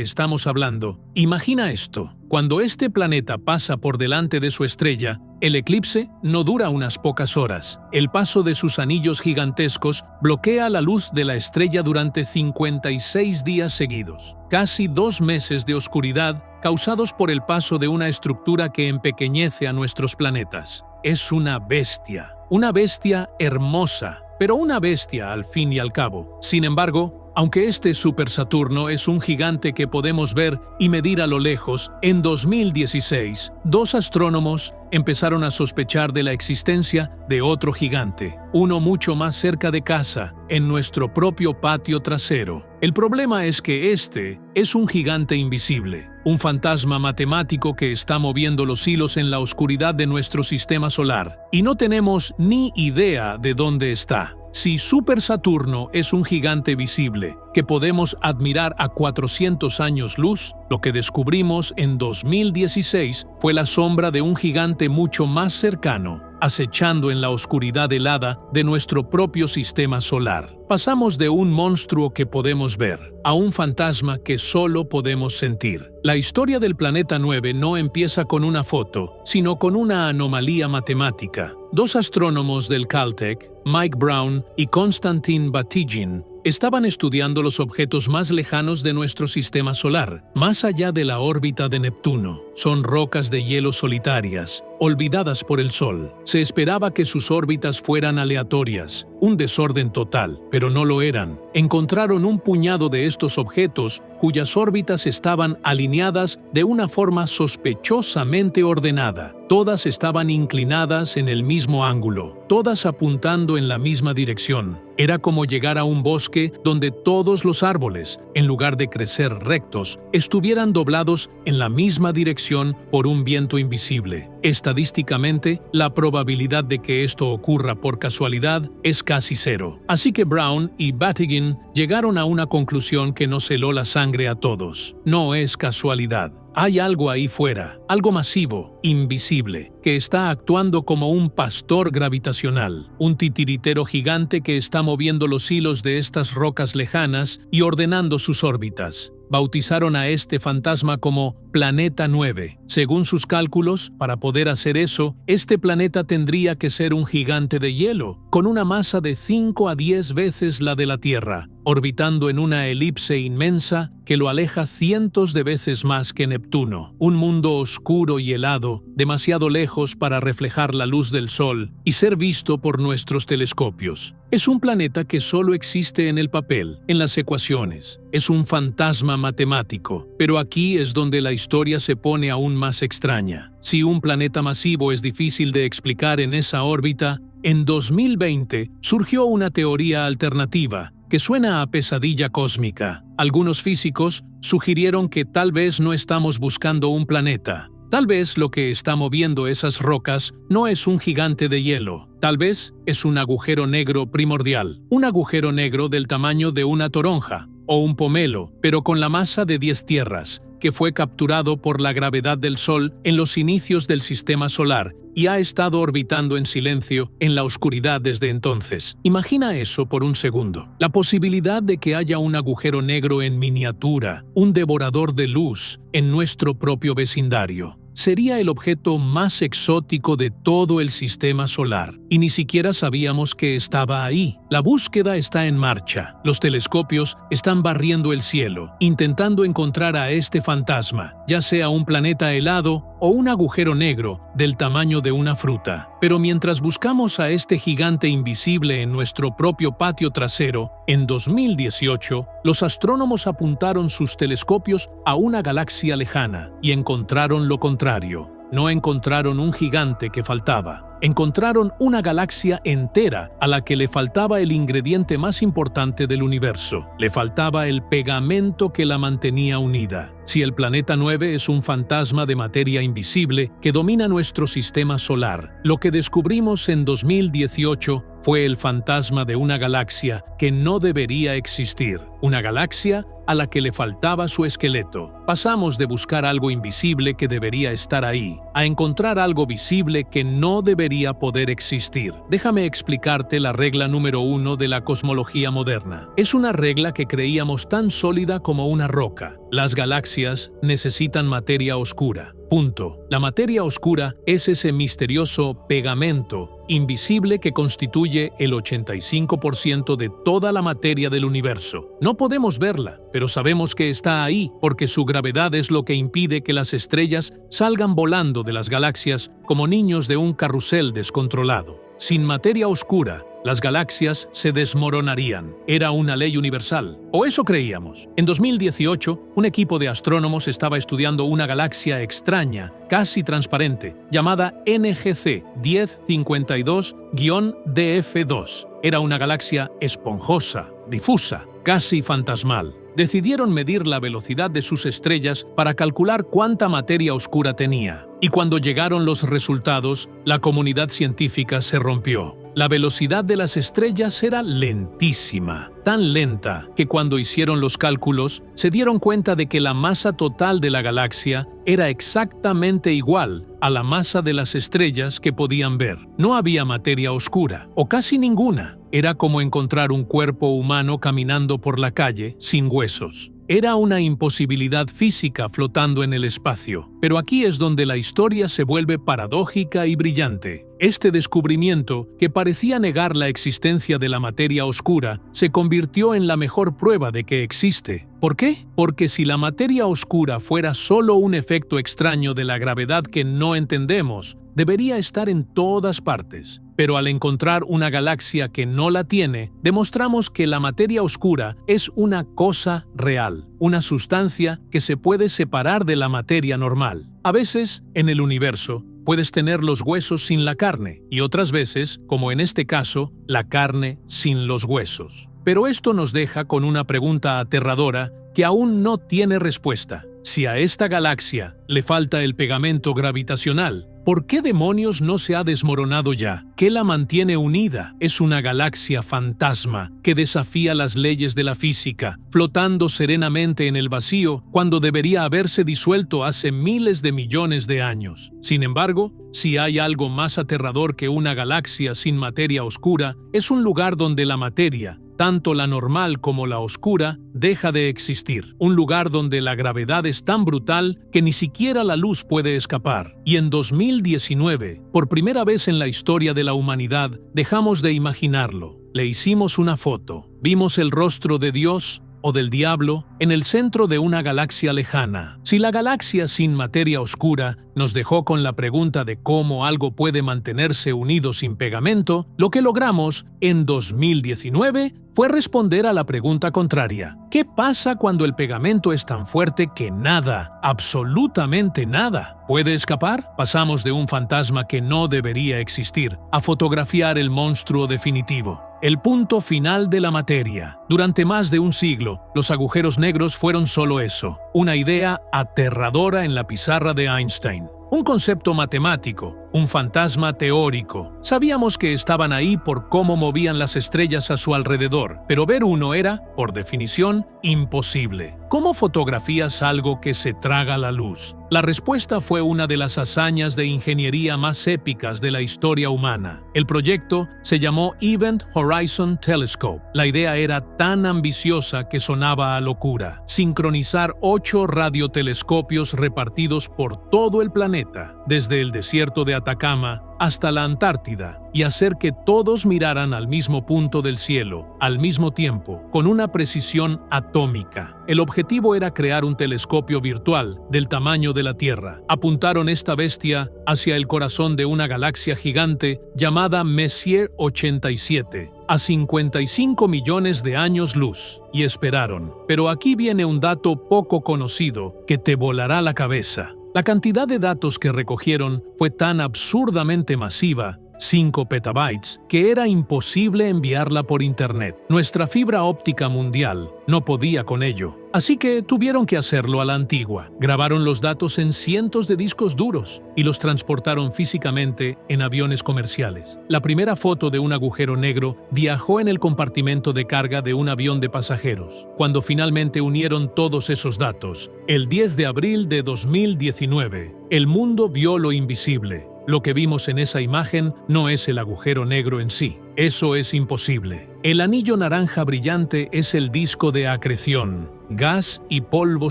estamos hablando, imagina esto. Cuando este planeta pasa por delante de su estrella, el eclipse no dura unas pocas horas. El paso de sus anillos gigantescos bloquea la luz de la estrella durante 56 días seguidos. Casi 2 meses de oscuridad causados por el paso de una estructura que empequeñece a nuestros planetas. Es una bestia hermosa, pero una bestia al fin y al cabo. Sin embargo, aunque este Super Saturno es un gigante que podemos ver y medir a lo lejos, en 2016, 2 astrónomos empezaron a sospechar de la existencia de otro gigante, uno mucho más cerca de casa, en nuestro propio patio trasero. El problema es que este es un gigante invisible, un fantasma matemático que está moviendo los hilos en la oscuridad de nuestro sistema solar, y no tenemos ni idea de dónde está. Si Super Saturno es un gigante visible que podemos admirar a 400 años luz, lo que descubrimos en 2016 fue la sombra de un gigante mucho más cercano, acechando en la oscuridad helada de nuestro propio sistema solar. Pasamos de un monstruo que podemos ver a un fantasma que solo podemos sentir. La historia del planeta 9 no empieza con una foto, sino con una anomalía matemática. 2 astrónomos del Caltech, Mike Brown y Konstantin Batygin, estaban estudiando los objetos más lejanos de nuestro sistema solar, más allá de la órbita de Neptuno. Son rocas de hielo solitarias, olvidadas por el Sol. Se esperaba que sus órbitas fueran aleatorias, un desorden total, pero no lo eran. Encontraron un puñado de estos objetos cuyas órbitas estaban alineadas de una forma sospechosamente ordenada. Todas estaban inclinadas en el mismo ángulo, todas apuntando en la misma dirección. Era como llegar a un bosque donde todos los árboles, en lugar de crecer rectos, estuvieran doblados en la misma dirección por un viento invisible. Estadísticamente, la probabilidad de que esto ocurra por casualidad es casi 0. Así que Brown y Batygin llegaron a una conclusión que nos heló la sangre a todos. No es casualidad. Hay algo ahí fuera, algo masivo, invisible, que está actuando como un pastor gravitacional, un titiritero gigante que está moviendo los hilos de estas rocas lejanas y ordenando sus órbitas. Bautizaron a este fantasma como Planeta 9. Según sus cálculos, para poder hacer eso, este planeta tendría que ser un gigante de hielo, con una masa de 5 a 10 veces la de la Tierra, orbitando en una elipse inmensa que lo aleja cientos de veces más que Neptuno. Un mundo oscuro y helado, demasiado lejos para reflejar la luz del Sol y ser visto por nuestros telescopios. Es un planeta que solo existe en el papel, en las ecuaciones. Es un fantasma matemático, pero aquí es donde la historia se pone aún más extraña. Si un planeta masivo es difícil de explicar en esa órbita, en 2020 surgió una teoría alternativa que suena a pesadilla cósmica. Algunos físicos sugirieron que tal vez no estamos buscando un planeta. Tal vez lo que está moviendo esas rocas no es un gigante de hielo. Tal vez es un agujero negro primordial. Un agujero negro del tamaño de una toronja o un pomelo, pero con la masa de 10 tierras, que fue capturado por la gravedad del Sol en los inicios del sistema solar y ha estado orbitando en silencio en la oscuridad desde entonces. Imagina eso por un segundo. La posibilidad de que haya un agujero negro en miniatura, un devorador de luz, en nuestro propio vecindario. Sería el objeto más exótico de todo el sistema solar, y ni siquiera sabíamos que estaba ahí. La búsqueda está en marcha. Los telescopios están barriendo el cielo, intentando encontrar a este fantasma, ya sea un planeta helado o un agujero negro del tamaño de una fruta. Pero mientras buscamos a este gigante invisible en nuestro propio patio trasero, en 2018, los astrónomos apuntaron sus telescopios a una galaxia lejana y encontraron lo contrario. No encontraron un gigante que faltaba. Encontraron una galaxia entera a la que le faltaba el ingrediente más importante del universo. Le faltaba el pegamento que la mantenía unida. Si el planeta 9 es un fantasma de materia invisible que domina nuestro sistema solar, lo que descubrimos en 2018 fue el fantasma de una galaxia que no debería existir. Una galaxia a la que le faltaba su esqueleto. Pasamos de buscar algo invisible que debería estar ahí, a encontrar algo visible que no debería poder existir. Déjame explicarte la regla número 1 de la cosmología moderna. Es una regla que creíamos tan sólida como una roca. Las galaxias necesitan materia oscura. Punto. La materia oscura es ese misterioso pegamento invisible que constituye el 85% de toda la materia del universo. No podemos verla, pero sabemos que está ahí porque su gravedad es lo que impide que las estrellas salgan volando de las galaxias como niños de un carrusel descontrolado. Sin materia oscura, las galaxias se desmoronarían. Era una ley universal. O eso creíamos. En 2018, un equipo de astrónomos estaba estudiando una galaxia extraña, casi transparente, llamada NGC 1052-DF2. Era una galaxia esponjosa, difusa, casi fantasmal. Decidieron medir la velocidad de sus estrellas para calcular cuánta materia oscura tenía. Y cuando llegaron los resultados, la comunidad científica se rompió. La velocidad de las estrellas era lentísima, tan lenta que cuando hicieron los cálculos se dieron cuenta de que la masa total de la galaxia era exactamente igual a la masa de las estrellas que podían ver. No había materia oscura, o casi ninguna. Era como encontrar un cuerpo humano caminando por la calle sin huesos. Era una imposibilidad física flotando en el espacio. Pero aquí es donde la historia se vuelve paradójica y brillante. Este descubrimiento, que parecía negar la existencia de la materia oscura, se convirtió en la mejor prueba de que existe. ¿Por qué? Porque si la materia oscura fuera solo un efecto extraño de la gravedad que no entendemos, debería estar en todas partes. Pero al encontrar una galaxia que no la tiene, demostramos que la materia oscura es una cosa real, una sustancia que se puede separar de la materia normal. A veces, en el universo, puedes tener los huesos sin la carne, y otras veces, como en este caso, la carne sin los huesos. Pero esto nos deja con una pregunta aterradora que aún no tiene respuesta. Si a esta galaxia le falta el pegamento gravitacional, ¿por qué demonios no se ha desmoronado ya? ¿Qué la mantiene unida? Es una galaxia fantasma que desafía las leyes de la física, flotando serenamente en el vacío cuando debería haberse disuelto hace miles de millones de años. Sin embargo, si hay algo más aterrador que una galaxia sin materia oscura, es un lugar donde la materia, tanto la normal como la oscura, deja de existir. Un lugar donde la gravedad es tan brutal que ni siquiera la luz puede escapar. Y en 2019, por primera vez en la historia de la humanidad, dejamos de imaginarlo. Le hicimos una foto. Vimos el rostro de Dios o del diablo en el centro de una galaxia lejana. Si la galaxia sin materia oscura nos dejó con la pregunta de cómo algo puede mantenerse unido sin pegamento, lo que logramos en 2019 fue responder a la pregunta contraria. ¿Qué pasa cuando el pegamento es tan fuerte que nada, absolutamente nada, puede escapar? Pasamos de un fantasma que no debería existir a fotografiar el monstruo definitivo, el punto final de la materia. Durante más de un siglo, los agujeros negros fueron solo eso, una idea aterradora en la pizarra de Einstein. Un concepto matemático, un fantasma teórico. Sabíamos que estaban ahí por cómo movían las estrellas a su alrededor, pero ver uno era, por definición, imposible. ¿Cómo fotografías algo que se traga la luz? La respuesta fue una de las hazañas de ingeniería más épicas de la historia humana. El proyecto se llamó Event Horizon Telescope. La idea era tan ambiciosa que sonaba a locura. Sincronizar 8 radiotelescopios repartidos por todo el planeta, desde el desierto de Atacama hasta la Antártida y hacer que todos miraran al mismo punto del cielo, al mismo tiempo, con una precisión atómica. El objetivo era crear un telescopio virtual del tamaño de la Tierra. Apuntaron esta bestia hacia el corazón de una galaxia gigante llamada Messier 87, a 55 millones de años luz, y esperaron. Pero aquí viene un dato poco conocido que te volará la cabeza. La cantidad de datos que recogieron fue tan absurdamente masiva, 5 petabytes, que era imposible enviarla por Internet. Nuestra fibra óptica mundial no podía con ello, así que tuvieron que hacerlo a la antigua. Grabaron los datos en cientos de discos duros y los transportaron físicamente en aviones comerciales. La primera foto de un agujero negro viajó en el compartimento de carga de un avión de pasajeros. Cuando finalmente unieron todos esos datos, el 10 de abril de 2019, el mundo vio lo invisible. Lo que vimos en esa imagen no es el agujero negro en sí. Eso es imposible. El anillo naranja brillante es el disco de acreción, gas y polvo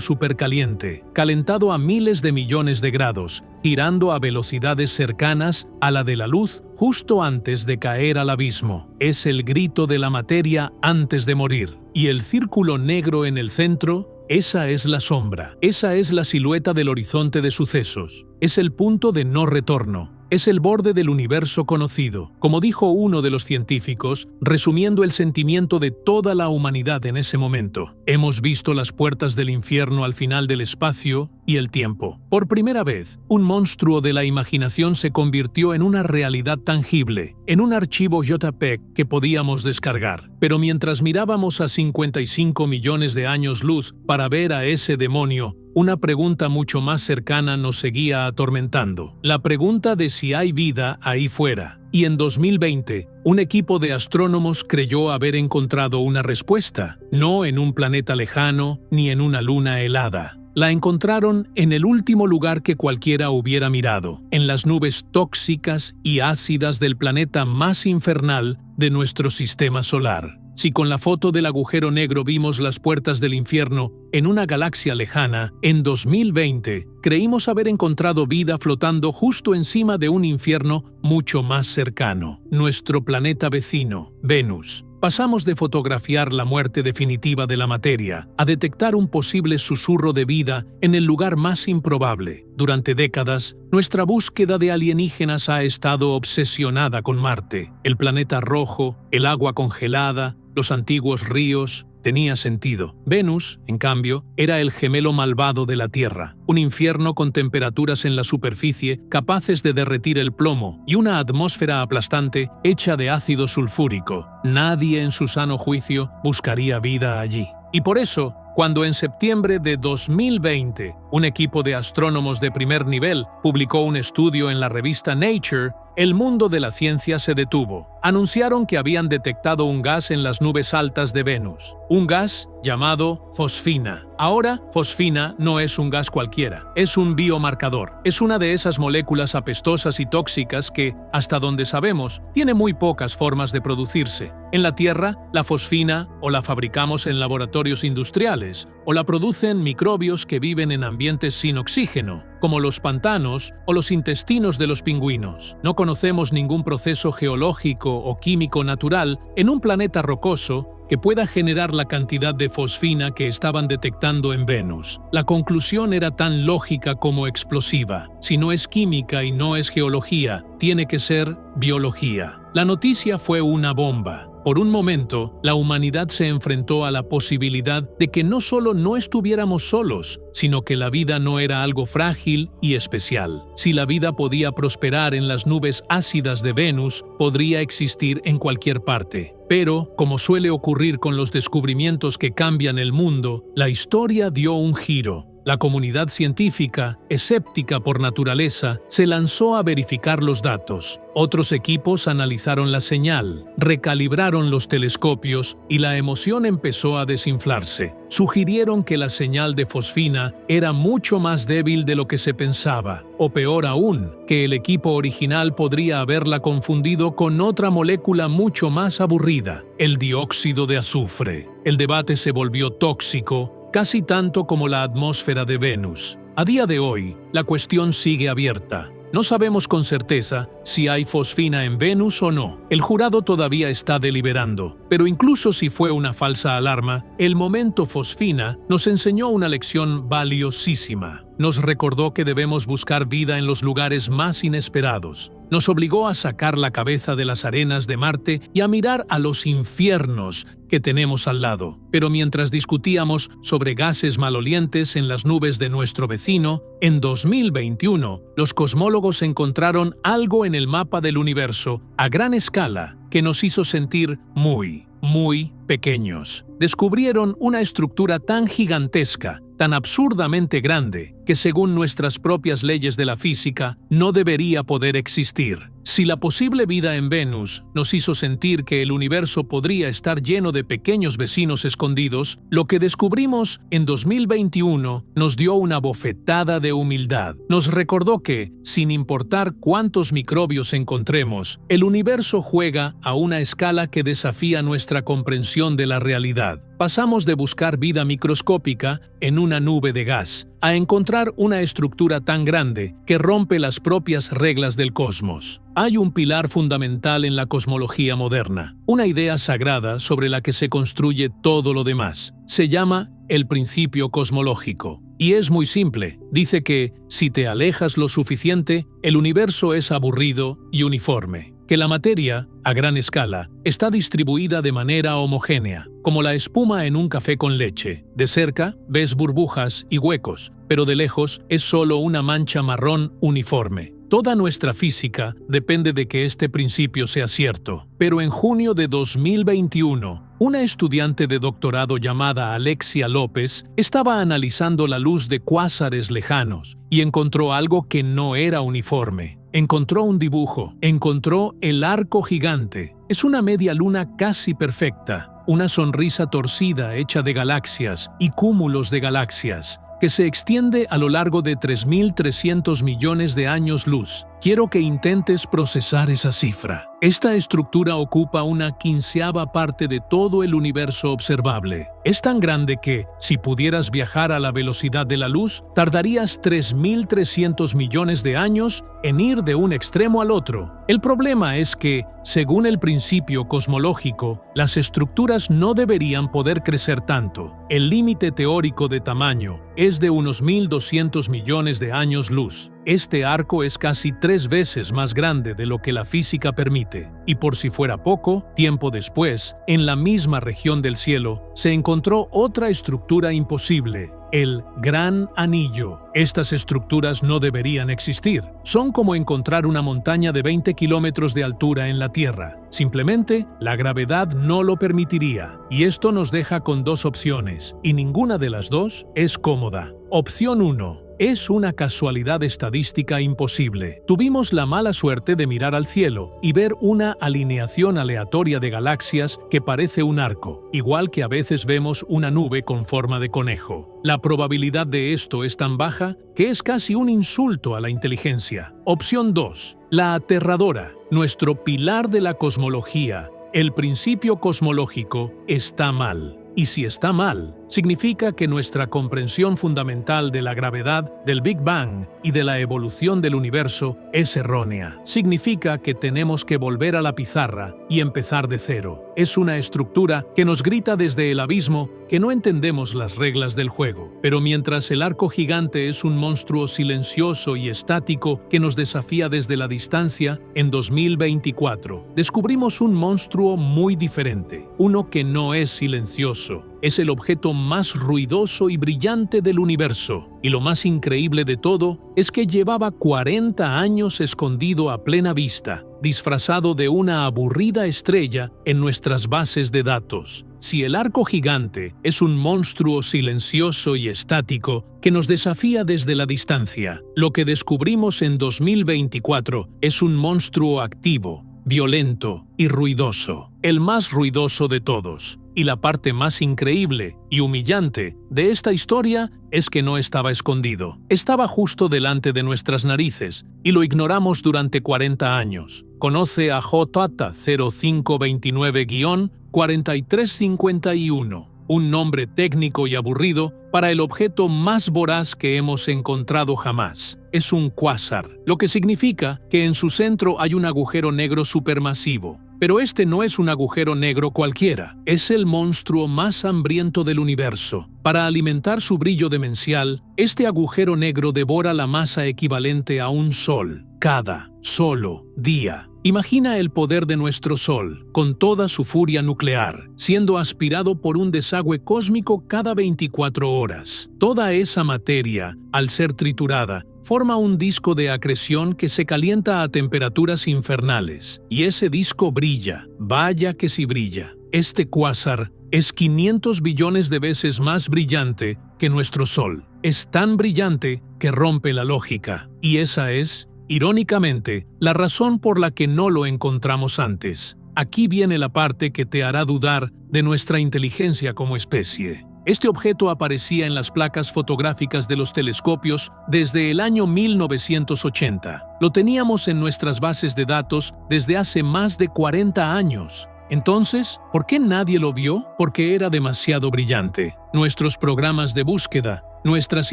supercaliente, calentado a miles de millones de grados, girando a velocidades cercanas a la de la luz justo antes de caer al abismo. Es el grito de la materia antes de morir. Y el círculo negro en el centro, esa es la sombra, esa es la silueta del horizonte de sucesos, es el punto de no retorno, es el borde del universo conocido. Como dijo uno de los científicos, resumiendo el sentimiento de toda la humanidad en ese momento, hemos visto las puertas del infierno al final del espacio y el tiempo. Por primera vez, un monstruo de la imaginación se convirtió en una realidad tangible, en un archivo JPEG que podíamos descargar. Pero mientras mirábamos a 55 millones de años luz para ver a ese demonio, una pregunta mucho más cercana nos seguía atormentando. La pregunta de si hay vida ahí fuera. Y en 2020, un equipo de astrónomos creyó haber encontrado una respuesta, no en un planeta lejano ni en una luna helada. La encontraron en el último lugar que cualquiera hubiera mirado, en las nubes tóxicas y ácidas del planeta más infernal de nuestro sistema solar. Si con la foto del agujero negro vimos las puertas del infierno en una galaxia lejana, en 2020 creímos haber encontrado vida flotando justo encima de un infierno mucho más cercano, nuestro planeta vecino, Venus. Pasamos de fotografiar la muerte definitiva de la materia a detectar un posible susurro de vida en el lugar más improbable. Durante décadas, nuestra búsqueda de alienígenas ha estado obsesionada con Marte, el planeta rojo, el agua congelada, los antiguos ríos. Tenía sentido. Venus, en cambio, era el gemelo malvado de la Tierra, un infierno con temperaturas en la superficie capaces de derretir el plomo y una atmósfera aplastante hecha de ácido sulfúrico. Nadie en su sano juicio buscaría vida allí. Y por eso, cuando en septiembre de 2020 un equipo de astrónomos de primer nivel publicó un estudio en la revista Nature, el mundo de la ciencia se detuvo. Anunciaron que habían detectado un gas en las nubes altas de Venus, un gas llamado fosfina. Ahora, fosfina no es un gas cualquiera, es un biomarcador. Es una de esas moléculas apestosas y tóxicas que, hasta donde sabemos, tiene muy pocas formas de producirse. En la Tierra, la fosfina o la fabricamos en laboratorios industriales, o la producen microbios que viven en ambientes sin oxígeno, como los pantanos o los intestinos de los pingüinos. No conocemos ningún proceso geológico o químico natural en un planeta rocoso que pueda generar la cantidad de fosfina que estaban detectando en Venus. La conclusión era tan lógica como explosiva. Si no es química y no es geología, tiene que ser biología. La noticia fue una bomba. Por un momento, la humanidad se enfrentó a la posibilidad de que no solo no estuviéramos solos, sino que la vida no era algo frágil y especial. Si la vida podía prosperar en las nubes ácidas de Venus, podría existir en cualquier parte. Pero, como suele ocurrir con los descubrimientos que cambian el mundo, la historia dio un giro. La comunidad científica, escéptica por naturaleza, se lanzó a verificar los datos. Otros equipos analizaron la señal, recalibraron los telescopios y la emoción empezó a desinflarse. Sugirieron que la señal de fosfina era mucho más débil de lo que se pensaba, o peor aún, que el equipo original podría haberla confundido con otra molécula mucho más aburrida, el dióxido de azufre. El debate se volvió tóxico, casi tanto como la atmósfera de Venus. A día de hoy, la cuestión sigue abierta. No sabemos con certeza si hay fosfina en Venus o no. El jurado todavía está deliberando. Pero incluso si fue una falsa alarma, el momento fosfina nos enseñó una lección valiosísima. Nos recordó que debemos buscar vida en los lugares más inesperados. Nos obligó a sacar la cabeza de las arenas de Marte y a mirar a los infiernos que tenemos al lado. Pero mientras discutíamos sobre gases malolientes en las nubes de nuestro vecino, en 2021, los cosmólogos encontraron algo en el mapa del universo a gran escala que nos hizo sentir muy pequeños. Descubrieron una estructura tan gigantesca, tan absurdamente grande, que según nuestras propias leyes de la física, no debería poder existir. Si la posible vida en Venus nos hizo sentir que el universo podría estar lleno de pequeños vecinos escondidos, lo que descubrimos en 2021 nos dio una bofetada de humildad. Nos recordó que, sin importar cuántos microbios encontremos, el universo juega a una escala que desafía nuestra comprensión de la realidad. Pasamos de buscar vida microscópica en una nube de gas a encontrar una estructura tan grande que rompe las propias reglas del cosmos. Hay un pilar fundamental en la cosmología moderna, una idea sagrada sobre la que se construye todo lo demás. Se llama el principio cosmológico. Y es muy simple. Dice que, si te alejas lo suficiente, el universo es aburrido y uniforme. Que la materia, a gran escala, está distribuida de manera homogénea, como la espuma en un café con leche. De cerca, ves burbujas y huecos, pero de lejos es solo una mancha marrón uniforme. Toda nuestra física depende de que este principio sea cierto. Pero en junio de 2021, una estudiante de doctorado llamada Alexia López estaba analizando la luz de cuásares lejanos y encontró algo que no era uniforme. Encontró un dibujo, encontró el arco gigante. Es una media luna casi perfecta, una sonrisa torcida hecha de galaxias y cúmulos de galaxias, que se extiende a lo largo de 3.300 millones de años luz. Quiero que intentes procesar esa cifra. Esta estructura ocupa una 1/15 parte de todo el universo observable. Es tan grande que, si pudieras viajar a la velocidad de la luz, tardarías 3.300 millones de años en ir de un extremo al otro. El problema es que, según el principio cosmológico, las estructuras no deberían poder crecer tanto. El límite teórico de tamaño es de unos 1.200 millones de años luz. Este arco es casi 3 veces más grande de lo que la física permite. Y por si fuera poco, tiempo después, en la misma región del cielo, se encontró otra estructura imposible, el Gran Anillo. Estas estructuras no deberían existir. Son como encontrar una montaña de 20 kilómetros de altura en la Tierra. Simplemente, la gravedad no lo permitiría. Y esto nos deja con 2 opciones, y ninguna de las dos es cómoda. Opción 1. Es una casualidad estadística imposible. Tuvimos la mala suerte de mirar al cielo y ver una alineación aleatoria de galaxias que parece un arco, igual que a veces vemos una nube con forma de conejo. La probabilidad de esto es tan baja que es casi un insulto a la inteligencia. Opción 2. La aterradora. Nuestro pilar de la cosmología, el principio cosmológico, está mal. Y si está mal, significa que nuestra comprensión fundamental de la gravedad, del Big Bang y de la evolución del universo es errónea. Significa que tenemos que volver a la pizarra y empezar de cero. Es una estructura que nos grita desde el abismo que no entendemos las reglas del juego. Pero mientras el arco gigante es un monstruo silencioso y estático que nos desafía desde la distancia, en 2024 descubrimos un monstruo muy diferente, uno que no es silencioso. Es el objeto más ruidoso y brillante del universo. Y lo más increíble de todo es que llevaba 40 años escondido a plena vista, disfrazado de una aburrida estrella en nuestras bases de datos. Si el arco gigante es un monstruo silencioso y estático que nos desafía desde la distancia, lo que descubrimos en 2024 es un monstruo activo, violento y ruidoso, el más ruidoso de todos. Y la parte más increíble y humillante de esta historia es que no estaba escondido. Estaba justo delante de nuestras narices y lo ignoramos durante 40 años. Conoce a J0529-4351, un nombre técnico y aburrido para el objeto más voraz que hemos encontrado jamás. es un cuásar, lo que significa que en su centro hay un agujero negro supermasivo. Pero este no es un agujero negro cualquiera, es el monstruo más hambriento del universo. Para alimentar su brillo demencial, este agujero negro devora la masa equivalente a un sol, cada solo día. Imagina el poder de nuestro Sol, con toda su furia nuclear, siendo aspirado por un desagüe cósmico cada 24 horas. Toda esa materia, al ser triturada, forma un disco de acreción que se calienta a temperaturas infernales. Y ese disco brilla, vaya que sí brilla. Este cuásar es 500 billones de veces más brillante que nuestro Sol. Es tan brillante que rompe la lógica. Y esa es, irónicamente, la razón por la que no lo encontramos antes. Aquí viene la parte que te hará dudar de nuestra inteligencia como especie. Este objeto aparecía en las placas fotográficas de los telescopios desde el año 1980. Lo teníamos en nuestras bases de datos desde hace más de 40 años. Entonces, ¿por qué nadie lo vio? Porque era demasiado brillante. Nuestros programas de búsqueda, nuestras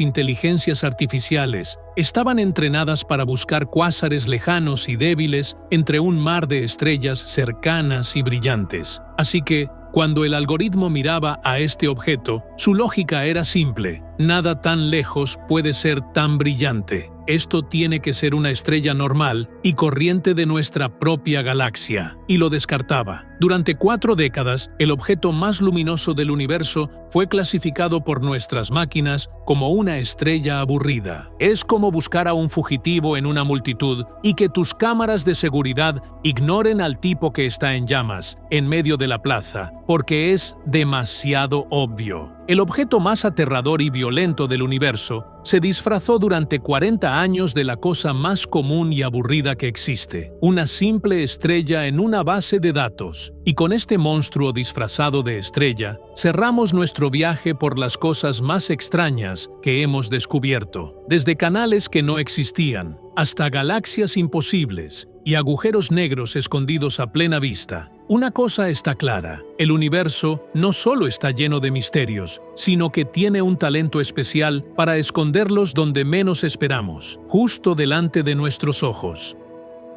inteligencias artificiales, estaban entrenadas para buscar cuásares lejanos y débiles entre un mar de estrellas cercanas y brillantes. Así que, cuando el algoritmo miraba a este objeto, su lógica era simple: nada tan lejos puede ser tan brillante. Esto tiene que ser una estrella normal y corriente de nuestra propia galaxia. Y lo descartaba. Durante 4 décadas, el objeto más luminoso del universo fue clasificado por nuestras máquinas como una estrella aburrida. Es como buscar a un fugitivo en una multitud y que tus cámaras de seguridad ignoren al tipo que está en llamas, en medio de la plaza, porque es demasiado obvio. El objeto más aterrador y violento del universo se disfrazó durante 40 años de la cosa más común y aburrida que existe, una simple estrella en una base de datos. Y con este monstruo disfrazado de estrella, cerramos nuestro viaje por las cosas más extrañas que hemos descubierto, desde canales que no existían, hasta galaxias imposibles y agujeros negros escondidos a plena vista. Una cosa está clara: el universo no solo está lleno de misterios, sino que tiene un talento especial para esconderlos donde menos esperamos, justo delante de nuestros ojos.